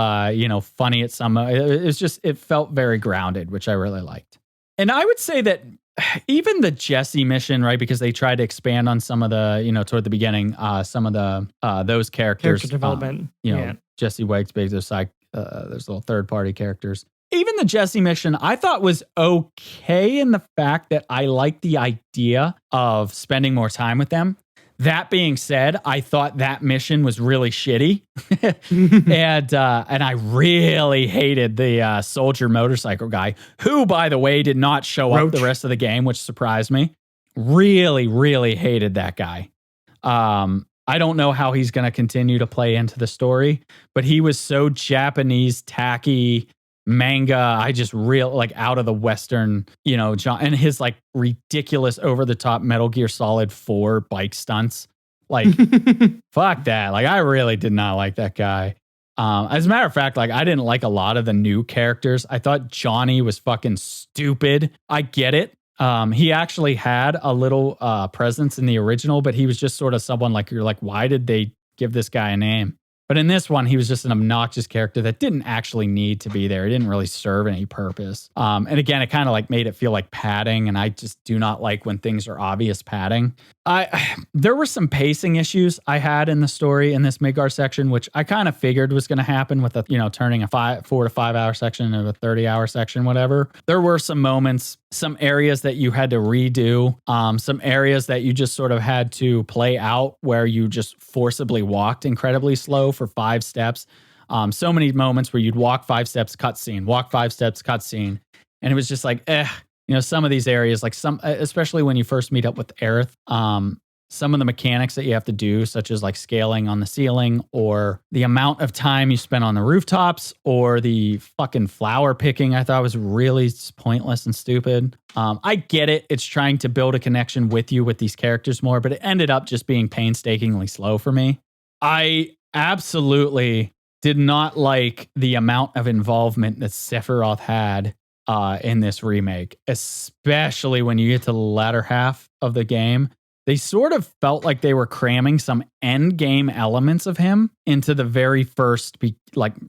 funny at some. It felt very grounded, which I really liked. And I would say that even the Jesse mission, right? Because they tried to expand on some of the toward the beginning, some of the those characters, character development. Jesse Wake's there's little third-party characters. Even the Jesse mission, I thought was okay in the fact that I liked the idea of spending more time with them. That being said, I thought that mission was really shitty. and I really hated the soldier motorcycle guy, who, by the way, did not show up the rest of the game, which surprised me. Really, really hated that guy. I don't know how he's going to continue to play into the story, but he was so Japanese, tacky manga. I just out of the Western, and his like ridiculous over the top Metal Gear Solid 4 bike stunts. Like, fuck that. Like, I really did not like that guy. As a matter of fact, like I didn't like a lot of the new characters. I thought Johnny was fucking stupid. I get it. He actually had a little presence in the original, but he was just sort of someone like, you're like, why did they give this guy a name? But in this one, he was just an obnoxious character that didn't actually need to be there. He didn't really serve any purpose. And again, it kind of like made it feel like padding, and I just do not like when things are obvious padding. There were some pacing issues I had in the story in this Midgar section, which I kind of figured was going to happen with turning a 4 to 5 hour section into a 30-hour section, whatever. There were some moments, some areas that you had to redo, some areas that you just sort of had to play out where you just forcibly walked incredibly slow for 5 steps. So many moments where you'd walk 5 steps, cutscene, walk 5 steps, cutscene. And it was just like, some of these areas, like especially when you first meet up with Aerith, some of the mechanics that you have to do, such as like scaling on the ceiling, or the amount of time you spend on the rooftops, or the fucking flower picking, I thought was really pointless and stupid. I get it. It's trying to build a connection with you with these characters more, but it ended up just being painstakingly slow for me. I absolutely did not like the amount of involvement that Sephiroth had in this remake, especially when you get to the latter half of the game. They sort of felt like they were cramming some end game elements of him into the very first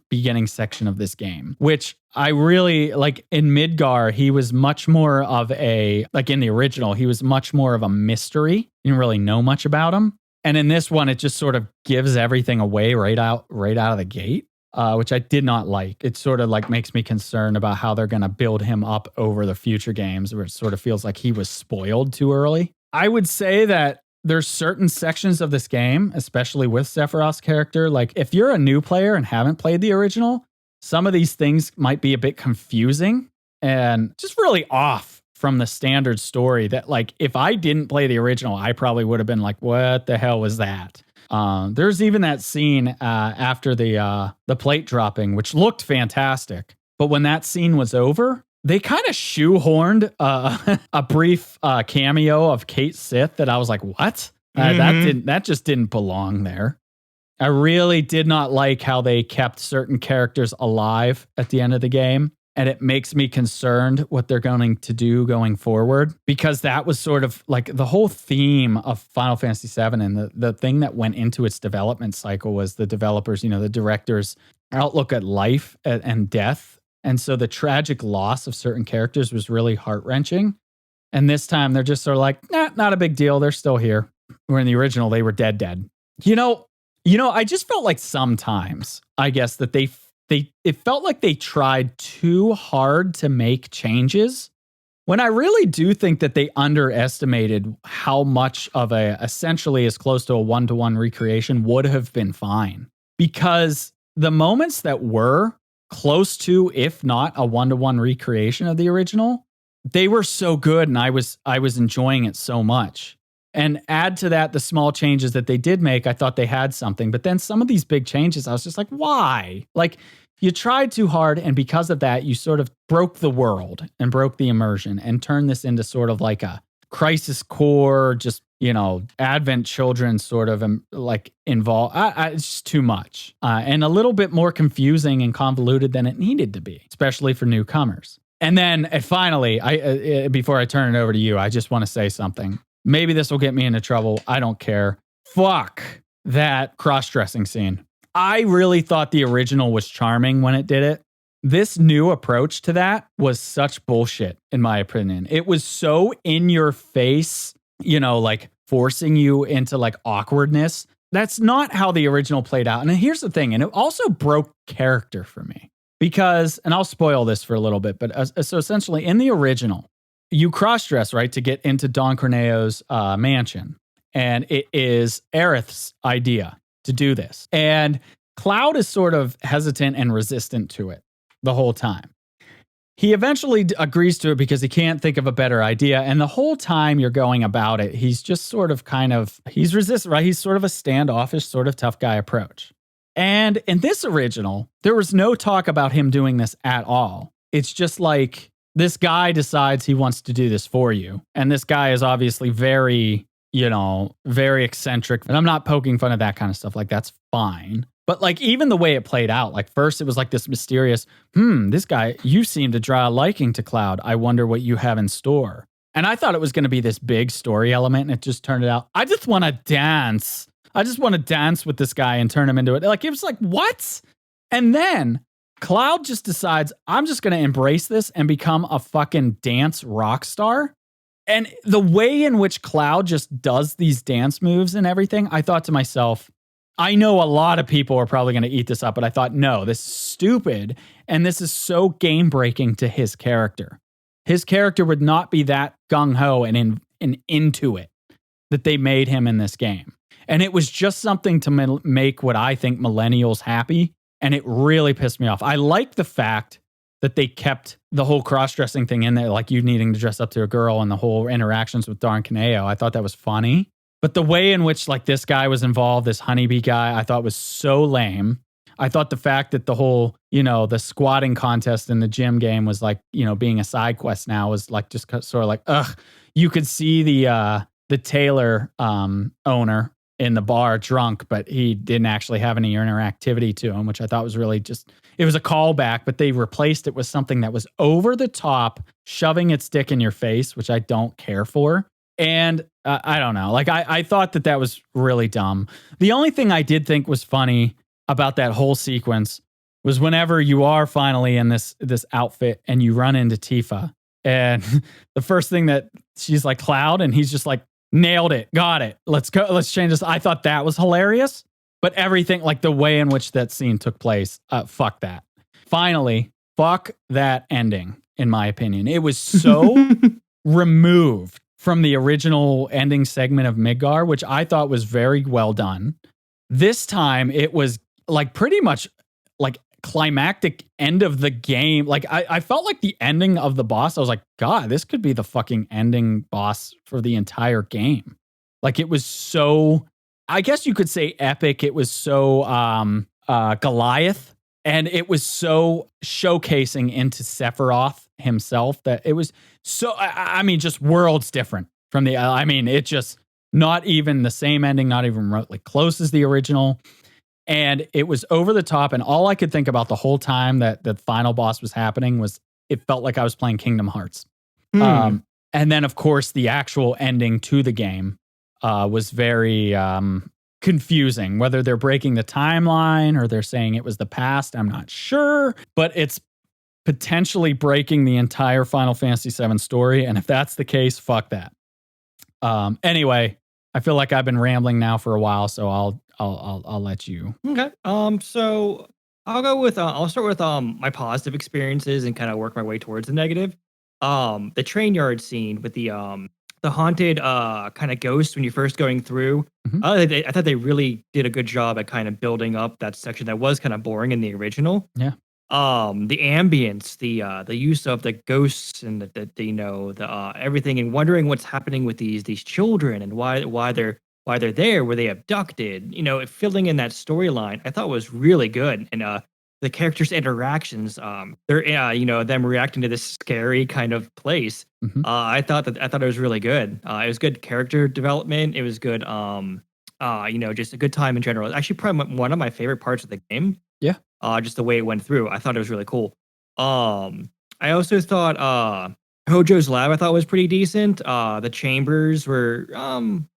beginning section of this game, which I really like. In Midgar, he was much more of in the original, he was much more of a mystery. You didn't really know much about him. And in this one, it just sort of gives everything away right out of the gate. Which I did not like. It sort of like makes me concerned about how they're going to build him up over the future games, where it sort of feels like he was spoiled too early. I would say that there's certain sections of this game, especially with Sephiroth's character, like if you're a new player and haven't played the original, some of these things might be a bit confusing and just really off from the standard story that, like, if I didn't play the original, I probably would have been like, what the hell was that? There's even that scene after the plate dropping, which looked fantastic. But when that scene was over, they kind of shoehorned a brief cameo of Kate Sith that I was like, what? That just didn't belong there. I really did not like how they kept certain characters alive at the end of the game. And it makes me concerned what they're going to do going forward, because that was sort of like the whole theme of Final Fantasy VII, and the thing that went into its development cycle was the developers, the director's outlook at life and death. And so the tragic loss of certain characters was really heart-wrenching. And this time they're just sort of like, nah, not a big deal. They're still here. where in the original they were dead. I just felt like sometimes, I guess, that it felt like they tried too hard to make changes, when I really do think that they underestimated how much of essentially as close to a one-to-one recreation would have been fine. Because the moments that were close to, if not a one-to-one recreation of the original, they were so good, and I was enjoying it so much. And add to that the small changes that they did make, I thought they had something. But then some of these big changes, I was just like, why? Like, you tried too hard, and because of that, you sort of broke the world and broke the immersion and turned this into sort of like a Crisis Core, just, Advent Children sort of like involved. It's just too much and a little bit more confusing and convoluted than it needed to be, especially for newcomers. And then finally, before I turn it over to you, I just want to say something. Maybe this will get me into trouble. I don't care. Fuck that cross-dressing scene. I really thought the original was charming when it did it. This new approach to that was such bullshit, in my opinion. It was so in your face, like forcing you into like awkwardness. That's not how the original played out. And here's the thing, and it also broke character for me because, and I'll spoil this for a little bit, but so essentially in the original, you cross-dress, right, to get into Don Corneo's mansion. And it is Aerith's idea to do this. And Cloud is sort of hesitant and resistant to it the whole time. He eventually agrees to it because he can't think of a better idea. And the whole time you're going about it, he's just sort of he's resistant, right? He's sort of a standoffish, sort of tough guy approach. And in this original, there was no talk about him doing this at all. It's just like this guy decides he wants to do this for you. And this guy is obviously very eccentric. And I'm not poking fun of that kind of stuff. Like, that's fine. But like, even the way it played out, like first it was like this mysterious, this guy, you seem to draw a liking to Cloud. I wonder what you have in store. And I thought it was going to be this big story element. And it just turned out, I just want to dance. I just want to dance with this guy and turn him into it. Like, it was like, what? And then Cloud just decides, I'm just going to embrace this and become a fucking dance rock star. And the way in which Cloud just does these dance moves and everything, I thought to myself, I know a lot of people are probably going to eat this up, but I thought, no, this is stupid. And this is so game breaking to his character. His character would not be that gung-ho and into it that they made him in this game. And it was just something to make what I think millennials happy. And it really pissed me off. I like the fact that they kept the whole cross-dressing thing in there, like you needing to dress up to a girl and the whole interactions with Don Corneo. I thought that was funny. But the way in which like this guy was involved, this honeybee guy, I thought was so lame. I thought the fact that the whole, the squatting contest in the gym game was like, being a side quest now was like just sort of like, ugh. You could see the Taylor owner in the bar drunk, but he didn't actually have any interactivity to him, which I thought was really just, it was a callback, but they replaced it with something that was over the top, shoving its dick in your face, which I don't care for. And I don't know, like I thought that was really dumb. The only thing I did think was funny about that whole sequence was whenever you are finally in this outfit and you run into Tifa, and the first thing that she's like, Cloud, and he's just like, nailed it, got it, let's go, let's change this. I thought that was hilarious, but everything, like the way in which that scene took place, fuck that. Finally, fuck that ending, in my opinion. It was so removed from the original ending segment of Midgar, which I thought was very well done. This time it was like pretty much like climactic end of the game. Like I felt like the ending of the boss, I was like, God, this could be the fucking ending boss for the entire game. Like, it was so, I guess you could say epic. It was so Goliath, and it was so showcasing into Sephiroth himself that it was so, I mean, just worlds different from it just not even the same ending, not even remotely close as the original. And it was over the top. And all I could think about the whole time that the final boss was happening was it felt like I was playing Kingdom Hearts. And then, of course, the actual ending to the game was very confusing. Whether they're breaking the timeline or they're saying it was the past, I'm not sure. But it's potentially breaking the entire Final Fantasy VII story. And if that's the case, fuck that. Anyway, I feel like I've been rambling now for a while, so I'll let you. Okay. So I'll go with I'll start with my positive experiences and kind of work my way towards the negative. The train yard scene with the haunted kind of ghost when you're first going through. Mhm. I thought they really did a good job at kind of building up that section that was kind of boring in the original. Yeah. The ambience, the use of the ghosts and the you know the everything, and wondering what's happening with these children and why they're there, were they abducted, filling in that storyline, I thought was really good. And the characters interactions, they're them reacting to this scary kind of place. Mhm. I thought it was really good. It was good character development. It was good just a good time in general. Actually, probably one of my favorite parts of the game. Yeah. Just the way it went through. I thought it was really cool. I also thought Hojo's lab I thought was pretty decent. The chambers were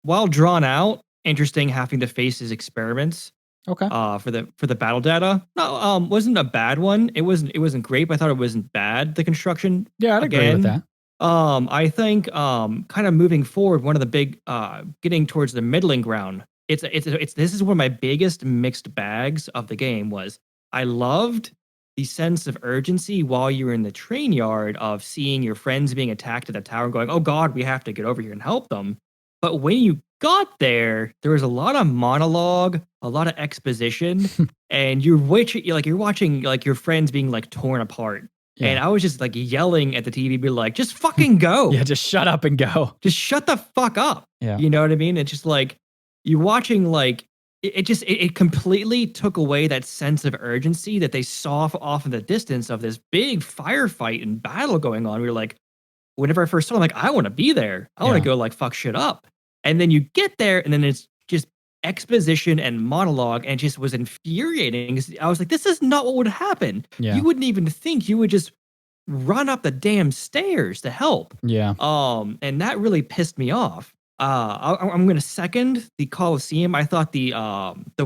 well drawn out, interesting having to face his experiments Okay. for the battle data. No, wasn't a bad one. It wasn't great, but I thought it wasn't bad, the construction. Yeah, I'd agree with that. I think kind of moving forward, one of the big getting towards the middling ground. It's this is one of my biggest mixed bags of the game was I loved the sense of urgency while you were in the train yard of seeing your friends being attacked at the tower and going, "Oh God, we have to get over here and help them." But when you got there, there was a lot of monologue, a lot of exposition, and you're watching like your friends being like torn apart. Yeah. And I was just like yelling at the TV, be like, "Just fucking go! Yeah, just shut up and go. Just shut the fuck up!" Yeah. You know what I mean? It's just like you're watching like it completely took away that sense of urgency that they saw off in the distance of this big firefight and battle going on. We were like, whenever I first saw it, I'm like, I want to be there. I want to Yeah. go like fuck shit up. And then you get there and then it's just exposition and monologue and it just was infuriating. I was like, this is not what would happen. Yeah. You wouldn't even think you would just run up the damn stairs to help. Yeah. And that really pissed me off. I'm going to second the Colosseum. I thought the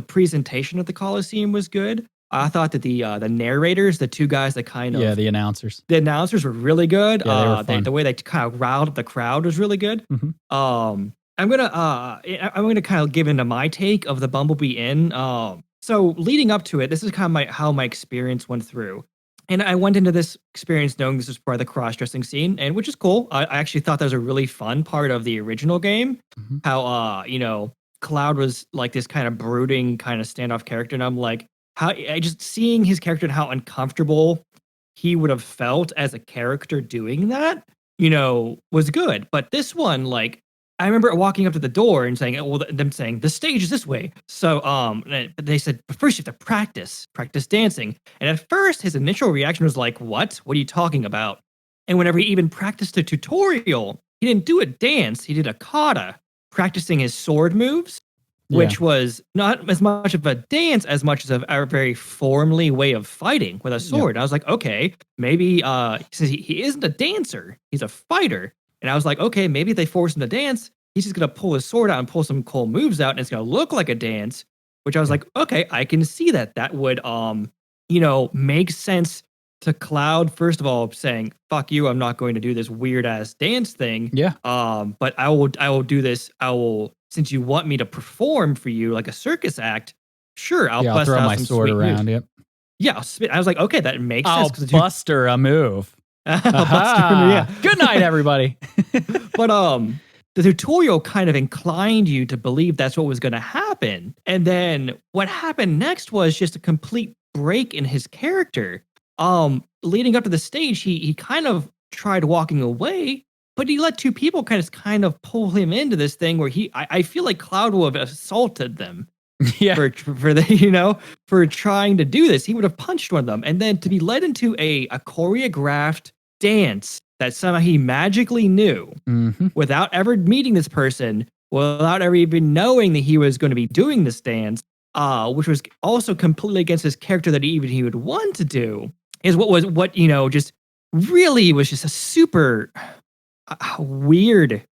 presentation of the Colosseum was good. I thought that the narrators, the two guys that kind of The announcers. the announcers were really good. Yeah, they were fun. The way they kind of riled up the crowd was really good. Mhm. I'm gonna kind of give into my take of the Bumblebee Inn. So leading up to it, this is kind of how my experience went through. And I went into this experience knowing this was part of the cross-dressing scene, and which is cool. I actually thought that was a really fun part of the original game. Mhm. How Cloud was like this kind of brooding, kind of standoff character, and I'm like, how I just seeing his character and how uncomfortable he would have felt as a character doing that, was good. But this one, like, I remember walking up to the door and saying, well, them saying the stage is this way. So they said, but first you have to practice dancing. And at first his initial reaction was like, what are you talking about? And whenever he even practiced a tutorial, he didn't do a dance. He did a kata, practicing his sword moves, which was not as much of a dance as much as a very formally way of fighting with a sword. I was like, okay, maybe since he isn't a dancer, he's a fighter. And I was like, okay, maybe if they force him to dance, he's just going to pull his sword out and pull some cool moves out, and it's going to look like a dance, which I was like, okay, I can see that. That would, make sense to Cloud, first of all, saying, fuck you, I'm not going to do this weird-ass dance thing. Yeah. But I will do this. Since you want me to perform for you like a circus act, sure, I'll bust throw out my some sword sweet around. moves. Yep. Yeah, I was like, okay, that makes I'll sense. bust her a move. Yeah. Good night, everybody. But the tutorial kind of inclined you to believe that's what was going to happen. And then what happened next was just a complete break in his character. Leading up to the stage, he kind of tried walking away, but he let two people kind of pull him into this thing where I feel like Cloud would have assaulted them. Yeah. For trying to do this. He would have punched one of them. And then to be led into a choreographed dance that somehow he magically knew without ever meeting this person, without ever even knowing that he was going to be doing this dance, which was also completely against his character that he would want to do, is just really was just a super weird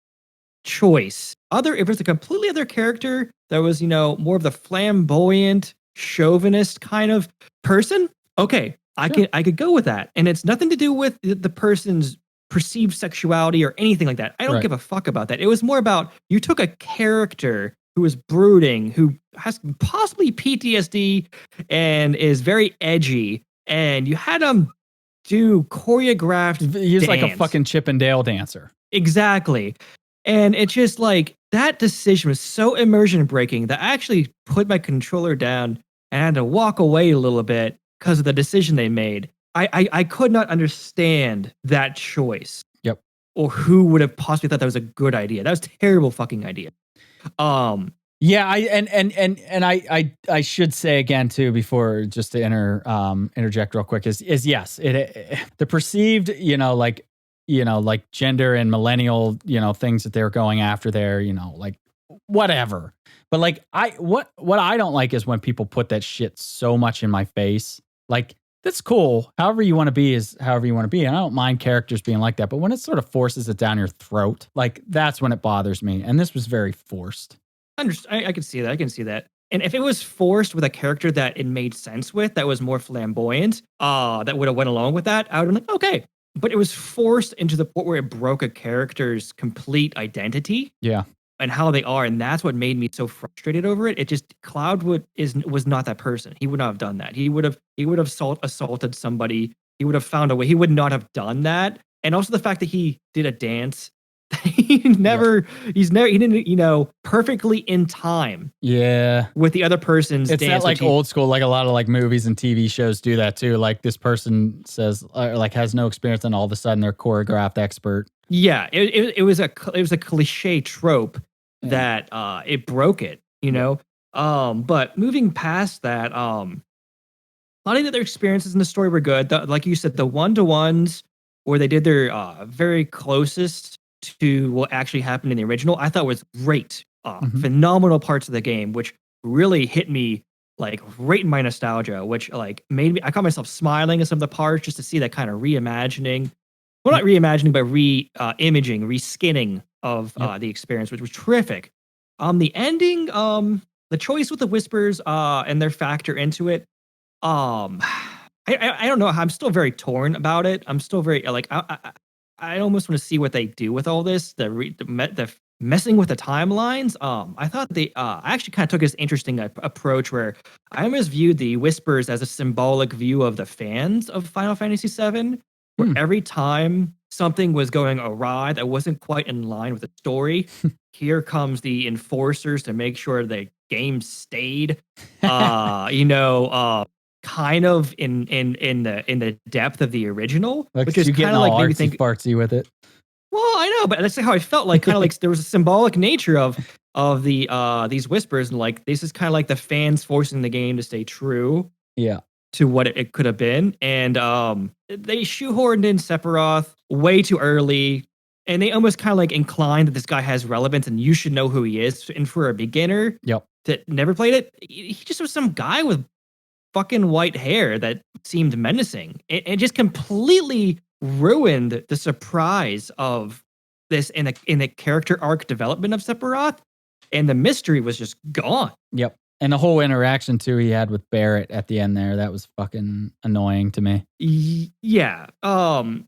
choice. If it was a completely other character that was, more of the flamboyant, chauvinist kind of person, okay, I could go with that. And it's nothing to do with the person's perceived sexuality or anything like that. I don't give a fuck about that. It was more about you took a character who is brooding, who has possibly PTSD and is very edgy, and you had him do choreographed He's like a dance. fucking Chip and Dale dancer. Exactly. And it's just like that decision was so immersion breaking that I actually put my controller down and had to walk away a little bit because of the decision they made. I could not understand that choice. Yep. Or who would have possibly thought that was a good idea. That was a terrible fucking idea. Yeah, I should say again too, before just to interject real quick, is yes, the perceived, like gender and millennial, things that they're going after there, like whatever. But like what I don't like is when people put that shit so much in my face. Like, that's cool. However you want to be is however you want to be. And I don't mind characters being like that. But when it sort of forces it down your throat, like that's when it bothers me. And this was very forced. I can see that. I can see that. And if it was forced with a character that it made sense with, that was more flamboyant, that would have went along with that, I would have been like, okay. But it was forced into the point where it broke a character's complete identity. Yeah. And how they are, and that's what made me so frustrated over it. It just Cloud was not that person. He would not have done that. He would have assaulted somebody. He would have found a way. He would not have done that. And also the fact that he did a dance, he didn't perfectly in time. Yeah, with the other person's it's dance. Not like old school, like a lot of like movies and TV shows do that too. Like this person says, like has no experience, and all of a sudden they're choreographed expert. Yeah, it was a cliche trope that it broke it, But moving past that, a lot of the other experiences in the story were good. Like you said, the one-to-ones where they did their very closest to what actually happened in the original, I thought was great. Phenomenal parts of the game, which really hit me like right in my nostalgia, which like made me, I caught myself smiling at some of the parts just to see that kind of reimagining. Well, not reimagining, but re-imaging, reskinning of the experience, which was terrific. The ending, the choice with the whispers and their factor into it, I don't know. I'm still very torn about it. I'm still very like I almost want to see what they do with all this. The messing with the timelines. I thought I actually kind of took this interesting approach where I almost viewed the whispers as a symbolic view of the fans of Final Fantasy VII. Where every time something was going awry that wasn't quite in line with the story, here comes the enforcers to make sure the game stayed, kind of in the depth of the like, which is kind of like maybe think fartsy with it. Well, I know, but that's how I felt. Like kind of like there was a symbolic nature of the these whispers, and like this is kind of like the fans forcing the game to stay true. Yeah. To what it could have been. And they shoehorned in Sephiroth way too early. And they almost kind of like inclined that this guy has relevance and you should know who he is. And for a beginner that never played it, he just was some guy with fucking white hair that seemed menacing. It just completely ruined the surprise of this in the character arc development of Sephiroth. And the mystery was just gone. Yep. And the whole interaction, too, he had with Barrett at the end there, that was fucking annoying to me. Yeah. And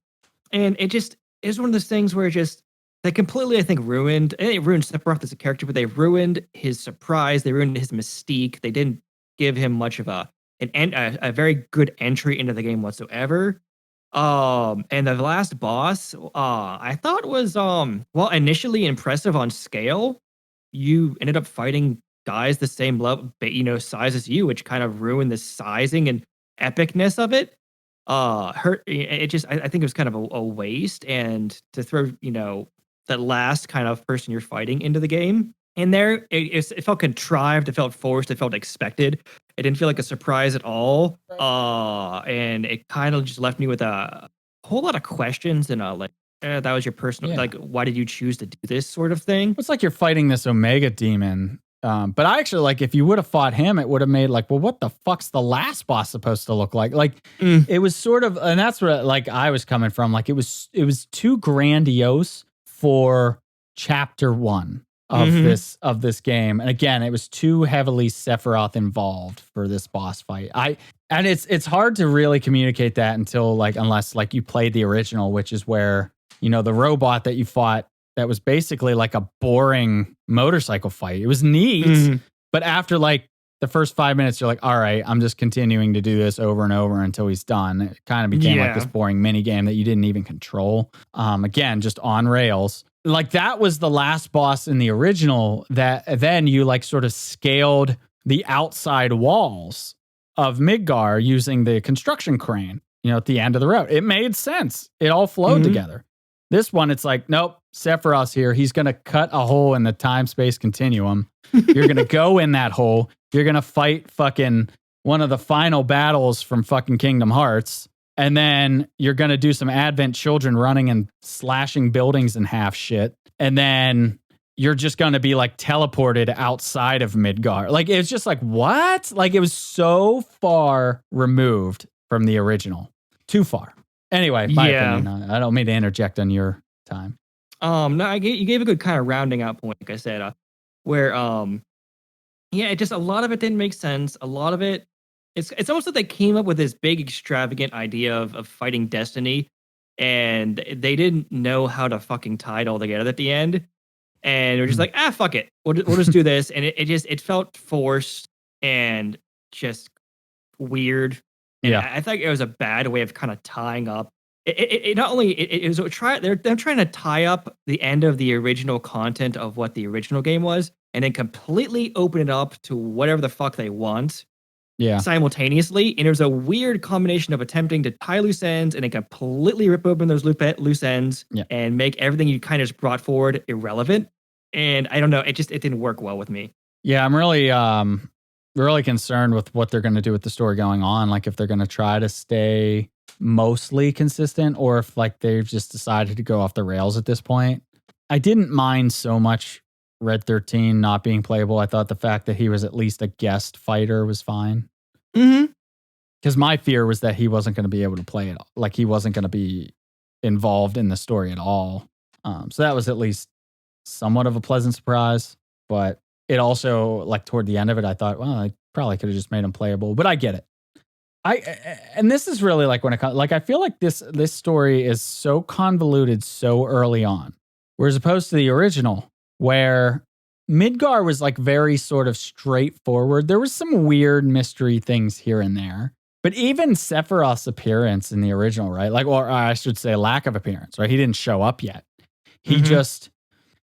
it just is one of those things where they completely, I think, ruined Sephiroth as a character, but they ruined his surprise. They ruined his mystique. They didn't give him much of a very good entry into the game whatsoever. And the last boss, I thought was, initially impressive on scale. You ended up fighting guys the same level, size as you, which kind of ruined the sizing and epicness of it. I think it was kind of a waste, and to throw that last kind of person you're fighting into the game in there, it felt contrived, it felt forced, it felt expected. It didn't feel like a surprise at all. And it kind of just left me with a whole lot of questions and that was your personal like, why did you choose to do this sort of thing? It's like you're fighting this Omega demon. But I actually, like, if you would have fought him, it would have made like, well, what the fuck's the last boss supposed to look like? Like, it was sort of, and that's where like I was coming from. Like, it was too grandiose for chapter 1 of this game. And again, it was too heavily Sephiroth involved for this boss fight. And it's hard to really communicate that until like, unless like you played the original, which is where the robot that you fought that was basically like a boring motorcycle fight. It was neat, but after like the first 5 minutes, you're like, all right, I'm just continuing to do this over and over until he's done. It kind of became like this boring mini game that you didn't even control. Again, just on rails. Like that was the last boss in the original that then you like sort of scaled the outside walls of Midgar using the construction crane, at the end of the road. It made sense. It all flowed together. This one, it's like, nope, Sephiroth's here. He's going to cut a hole in the time-space continuum. You're going to go in that hole. You're going to fight fucking one of the final battles from fucking Kingdom Hearts. And then you're going to do some Advent children running and slashing buildings in half shit. And then you're just going to be like teleported outside of Midgar. Like, it was just like, what? Like, it was so far removed from the original. Too far. Anyway, my opinion on it. I don't mean to interject on your time. No, you gave a good kind of rounding out point, like I said, where, it just, a lot of it didn't make sense. A lot of it, it's almost like they came up with this big extravagant idea of fighting Destiny, and they didn't know how to fucking tie it all together at the end. And they're just like, fuck it. We'll just do this. And it felt forced and just weird. And I think it was a bad way of kind of tying up. It not only it was they're trying to tie up the end of the original content of what the original game was, and then completely open it up to whatever the fuck they want. Yeah. Simultaneously, and there's a weird combination of attempting to tie loose ends and then completely rip open those loose ends and make everything you kind of just brought forward irrelevant. And I don't know, it didn't work well with me. Yeah, I'm really concerned with what they're going to do with the story going on. Like if they're going to try to stay mostly consistent or if like they've just decided to go off the rails at this point. I didn't mind so much Red 13 not being playable. I thought the fact that he was at least a guest fighter was fine. Because my fear was that he wasn't going to be able to play it. Like he wasn't going to be involved in the story at all. So that was at least somewhat of a pleasant surprise. But it also, like toward the end of it, I thought, well, I probably could have just made him playable, but I get it. And this is really like when it comes, like I feel like this story is so convoluted so early on, whereas opposed to the original, where Midgar was like very sort of straightforward. There was some weird mystery things here and there, but even Sephiroth's appearance in the original, right? Like, or I should say, lack of appearance, right? He didn't show up yet. He just.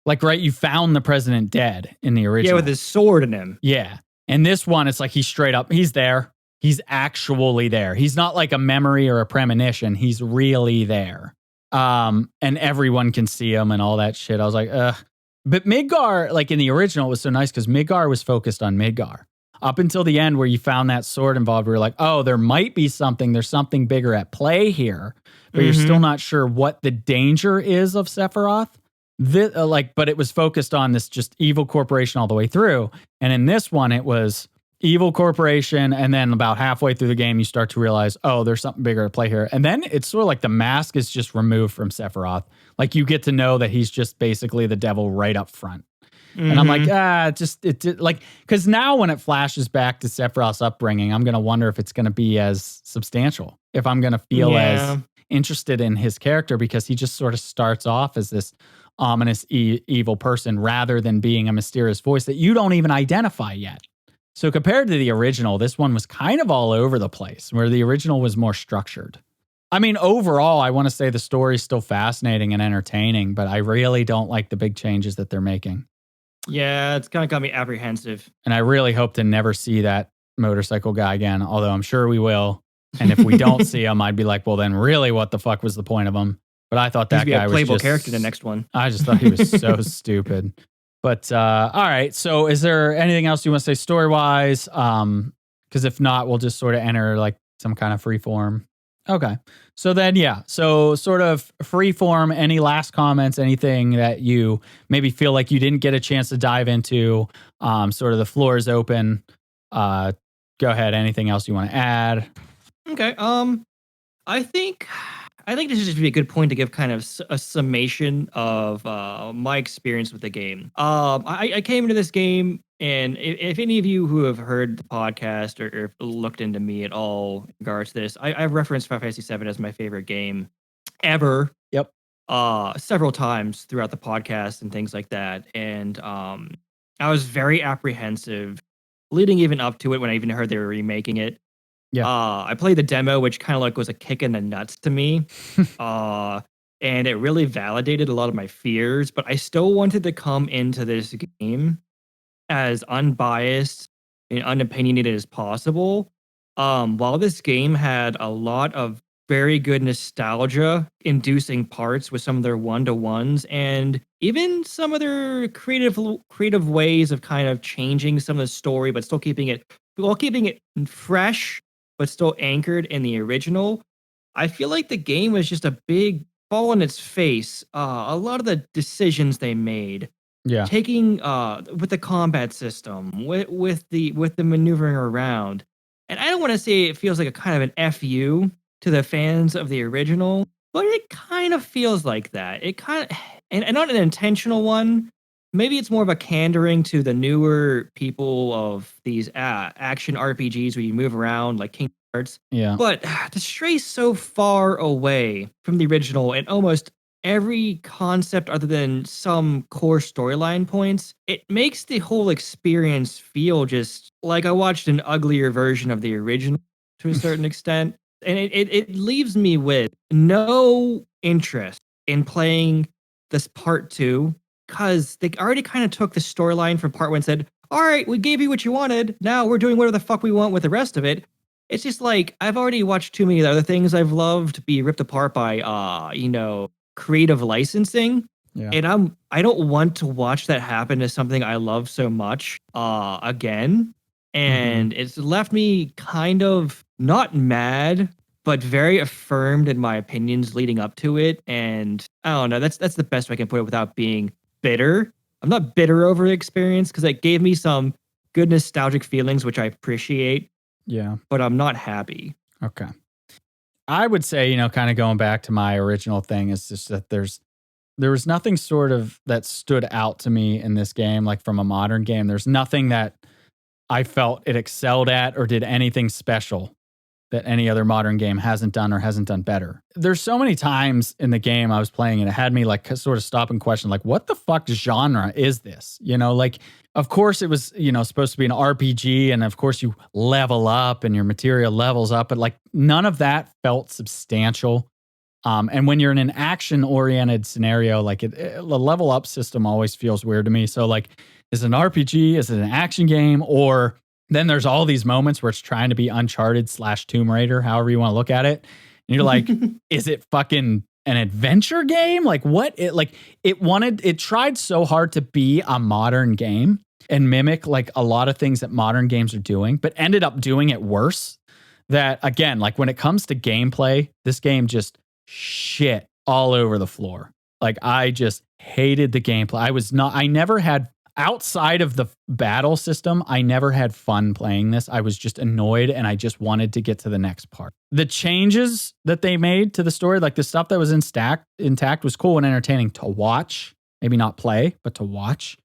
Like, right, you found the president dead in the original. Yeah, with his sword in him. Yeah. And this one, it's like he's straight up, he's there. He's actually there. He's not like a memory or a premonition. He's really there. And everyone can see him and all that shit. I was like, ugh. But Midgar, like in the original, it was so nice because Midgar was focused on Midgar. Up until the end where you found that sword involved, we were like, oh, there might be something. There's something bigger at play here. But you're still not sure what the danger is of Sephiroth. But it was focused on this just evil corporation all the way through. And in this one, it was evil corporation. And then about halfway through the game, you start to realize, oh, there's something bigger at play here. And then it's sort of like the mask is just removed from Sephiroth. Like you get to know that he's just basically the devil right up front. And I'm like, because now when it flashes back to Sephiroth's upbringing, I'm going to wonder if it's going to be as substantial, if I'm going to feel as interested in his character, because he just sort of starts off as this ominous evil person rather than being a mysterious voice that you don't even identify yet. So compared to the original, this one was kind of all over the place, where the original was more structured. I mean, overall, I want to say the story is still fascinating and entertaining, but I really don't like the big changes that they're making. Yeah, it's kind of got me apprehensive. And I really hope to never see that motorcycle guy again, although I'm sure we will. And if we don't see him, I'd be like, well, then really what the fuck was the point of him? But I thought that guy was playable just character in the next one. I just thought he was so stupid. But all right. So is there anything else you want to say story-wise? Because if not, we'll just sort of enter like some kind of free form. Okay. So then, yeah. So sort of free form, any last comments, anything that you maybe feel like you didn't get a chance to dive into? Sort of the floor is open. Go ahead. Anything else you want to add? Okay. I think this is just be a good point to give kind of a summation of my experience with the game. I came into this game, and if any of you who have heard the podcast or looked into me at all in regards to this, I've referenced Final Fantasy VII as my favorite game ever. Yep. several times throughout the podcast and things like that. And I was very apprehensive leading even up to it when I even heard they were remaking it. Yeah. I played the demo, which kind of like was a kick in the nuts to me. And it really validated a lot of my fears, but I still wanted to come into this game as unbiased and unopinionated as possible. While this game had a lot of very good nostalgia inducing parts with some of their one-to-ones and even some of their creative ways of kind of changing some of the story, but still keeping it fresh, but still anchored in the original. I feel like the game was just a big fall on its face. A lot of the decisions they made, Yeah. taking with the combat system, with the maneuvering around, and I don't want to say it feels like a kind of an fu to the fans of the original, but it kind of feels like that. It kind of, and not an intentional one. Maybe it's more of a pandering to the newer people of these action RPGs where you move around like King Hearts. Yeah. But to stray so far away from the original and almost every concept other than some core storyline points, it makes the whole experience feel just like I watched an uglier version of the original to a certain extent. And it leaves me with no interest in playing this part two because they already kind of took the storyline from part one and said, all right, we gave you what you wanted. Now we're doing whatever the fuck we want with the rest of it. It's just like I've already watched too many other things I've loved be ripped apart by creative licensing. Yeah. And I don't want to watch that happen to something I love so much again. And it's left me kind of not mad, but very affirmed in my opinions leading up to it. And I don't know, that's the best way I can put it without being bitter. I'm not bitter over the experience because it gave me some good nostalgic feelings, which I appreciate. Yeah. But I'm not happy. Okay. I would say, kind of going back to my original thing is just that there was nothing sort of that stood out to me in this game, like from a modern game. There's nothing that I felt it excelled at or did anything special that any other modern game hasn't done or hasn't done better. There's so many times in the game I was playing and it had me like sort of stop and question, like, what the fuck genre is this? Like, of course it was, supposed to be an RPG and of course you level up and your material levels up, but like none of that felt substantial. And when you're in an action-oriented scenario, like the level up system always feels weird to me. So like, is it an RPG? Is it an action game? Or then there's all these moments where it's trying to be Uncharted / Tomb Raider, however you want to look at it. And you're like, is it fucking an adventure game? Like what? It tried so hard to be a modern game and mimic like a lot of things that modern games are doing, but ended up doing it worse. That again, like when it comes to gameplay, this game just shit all over the floor. Like I just hated the gameplay. I never had, outside of the battle system, I never had fun playing this. I was just annoyed and I just wanted to get to the next part. The changes that they made to the story, like the stuff that was intact was cool and entertaining to watch, maybe not play, but to watch.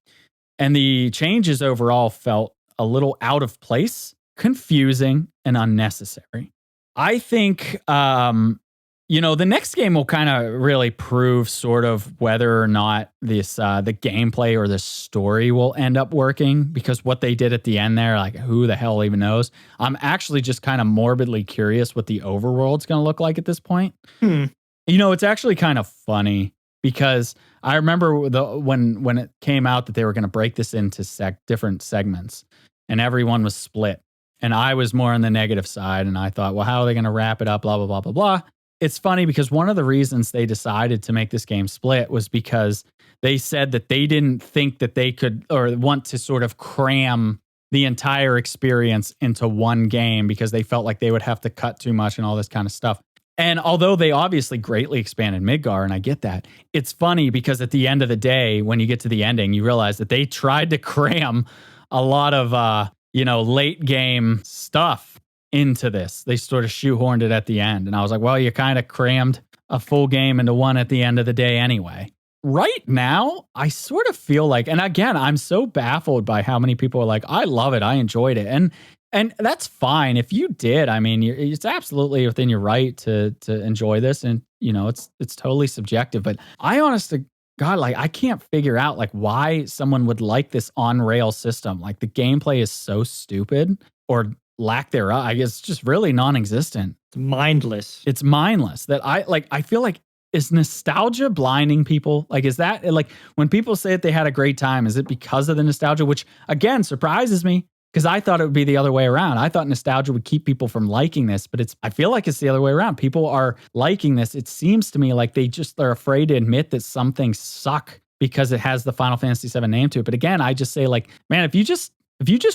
And the changes overall felt a little out of place, confusing, and unnecessary. I think, the next game will kind of really prove sort of whether or not this the gameplay or the story will end up working, because what they did at the end there, like who the hell even knows? I'm actually just kind of morbidly curious what the overworld's going to look like at this point. It's actually kind of funny because I remember when it came out that they were going to break this into different segments and everyone was split. And I was more on the negative side and I thought, well, how are they going to wrap it up? Blah, blah, blah, blah, blah. It's funny because one of the reasons they decided to make this game split was because they said that they didn't think that they could or want to sort of cram the entire experience into one game because they felt like they would have to cut too much and all this kind of stuff. And although they obviously greatly expanded Midgar, and I get that, it's funny because at the end of the day, when you get to the ending, you realize that they tried to cram a lot of, late game stuff into this. They sort of shoehorned it at the end. And I was like, well, you kind of crammed a full game into one at the end of the day anyway. Right now, I sort of feel like, and again, I'm so baffled by how many people are like, I love it. I enjoyed it. And that's fine. If you did, I mean, it's absolutely within your right to enjoy this and it's totally subjective. But I honestly, God, like I can't figure out like why someone would like this on rail system. Like the gameplay is so stupid or lack thereof. I guess it's just really non-existent. It's mindless. It's mindless that I feel like, is nostalgia blinding people? Like, is that like when people say that they had a great time, is it because of the nostalgia? Which again, surprises me because I thought it would be the other way around. I thought nostalgia would keep people from liking this, but I feel like it's the other way around. People are liking this. It seems to me like they're afraid to admit that some things suck because it has the Final Fantasy VII name to it. But again, I just say like, man, if you just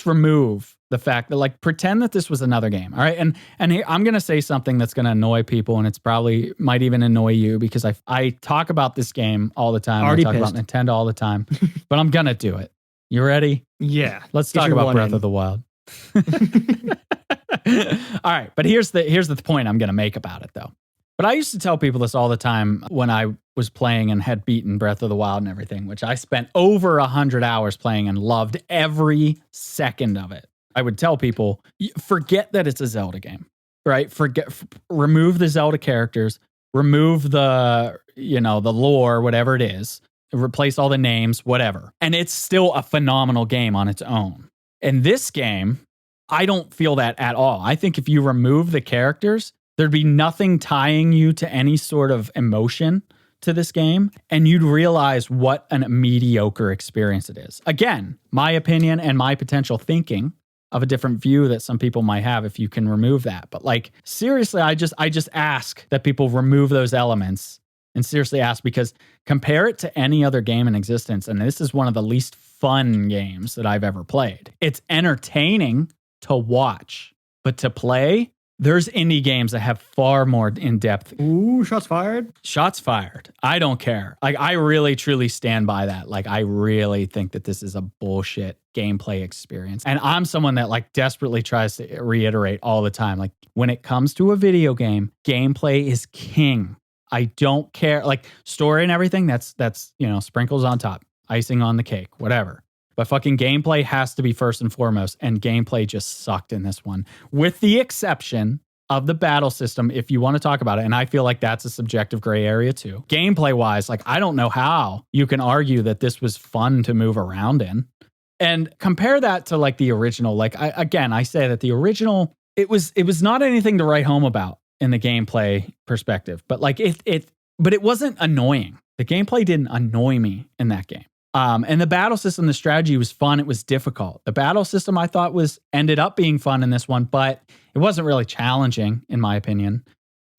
remove the fact that like pretend that this was another game, all right? And here, I'm going to say something that's going to annoy people, and it's probably might even annoy you because I talk about this game all the time. Already I talk about Nintendo all the time, but I'm going to do it. You ready? Yeah. Let's talk about Breath of the Wild. All right, but here's the point I'm going to make about it though. But I used to tell people this all the time when I was playing and had beaten Breath of the Wild and everything, which I spent over 100 hours playing and loved every second of it. I would tell people, forget that it's a Zelda game, right? Remove the Zelda characters, remove the lore, whatever it is, replace all the names, whatever. And it's still a phenomenal game on its own. And this game, I don't feel that at all. I think if you remove the characters, there'd be nothing tying you to any sort of emotion to this game, and you'd realize what a mediocre experience it is. Again, my opinion and my potential thinking of a different view that some people might have if you can remove that. But like, seriously, I just ask that people remove those elements and seriously ask, because compare it to any other game in existence, and this is one of the least fun games that I've ever played. It's entertaining to watch, but to play, there's indie games that have far more in-depth. Ooh, shots fired. Shots fired. I don't care. Like, I really, truly stand by that. Like, I really think that this is a bullshit gameplay experience. And I'm someone that like desperately tries to reiterate all the time. Like, when it comes to a video game, gameplay is king. I don't care. Like, story and everything, that's sprinkles on top, icing on the cake, whatever. But fucking gameplay has to be first and foremost, and gameplay just sucked in this one, with the exception of the battle system, if you want to talk about it. And I feel like that's a subjective gray area too. Gameplay-wise, like, I don't know how you can argue that this was fun to move around in. And compare that to like the original. Like, I say that the original, it was not anything to write home about in the gameplay perspective, but like but it wasn't annoying. The gameplay didn't annoy me in that game. And the battle system, the strategy was fun. It was difficult. The battle system I thought ended up being fun in this one, but it wasn't really challenging in my opinion.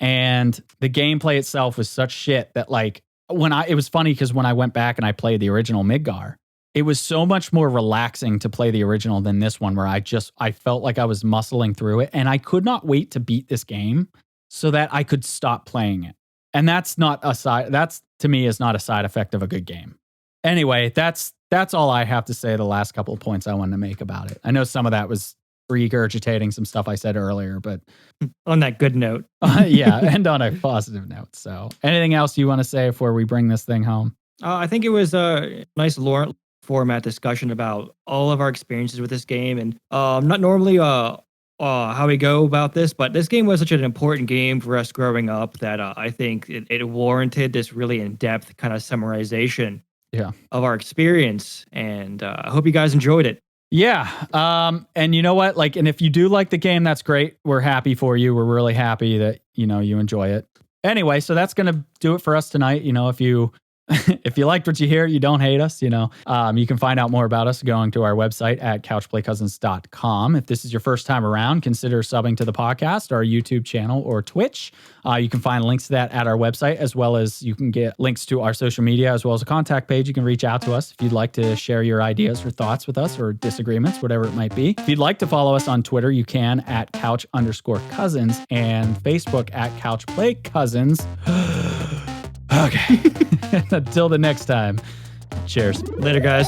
And the gameplay itself was such shit that like it was funny because when I went back and I played the original Midgar, it was so much more relaxing to play the original than this one, where I felt like I was muscling through it, and I could not wait to beat this game so that I could stop playing it. And that's to me is not a side effect of a good game. Anyway, that's all I have to say. The last couple of points I wanted to make about it. I know some of that was regurgitating some stuff I said earlier, but on that good note, yeah, and on a positive note. So, anything else you want to say before we bring this thing home? I think it was a nice lore format discussion about all of our experiences with this game, and not normally how we go about this, but this game was such an important game for us growing up that I think it warranted this really in-depth kind of summarization. Yeah, of our experience, and I hope you guys enjoyed it. Yeah, and you know what? Like, and if you do like the game, that's great. We're happy for you. We're really happy that you enjoy it. Anyway, so that's gonna do it for us tonight. If you if you liked what you hear, you don't hate us. You can find out more about us going to our website at couchplaycousins.com. If this is your first time around, consider subbing to the podcast, our YouTube channel, or Twitch. You can find links to that at our website, as well as you can get links to our social media, as well as a contact page. You can reach out to us if you'd like to share your ideas or thoughts with us, or disagreements, whatever it might be. If you'd like to follow us on Twitter, you can at couch_cousins, and Facebook at couchplaycousins. Okay. Until the next time. Cheers. Later, guys.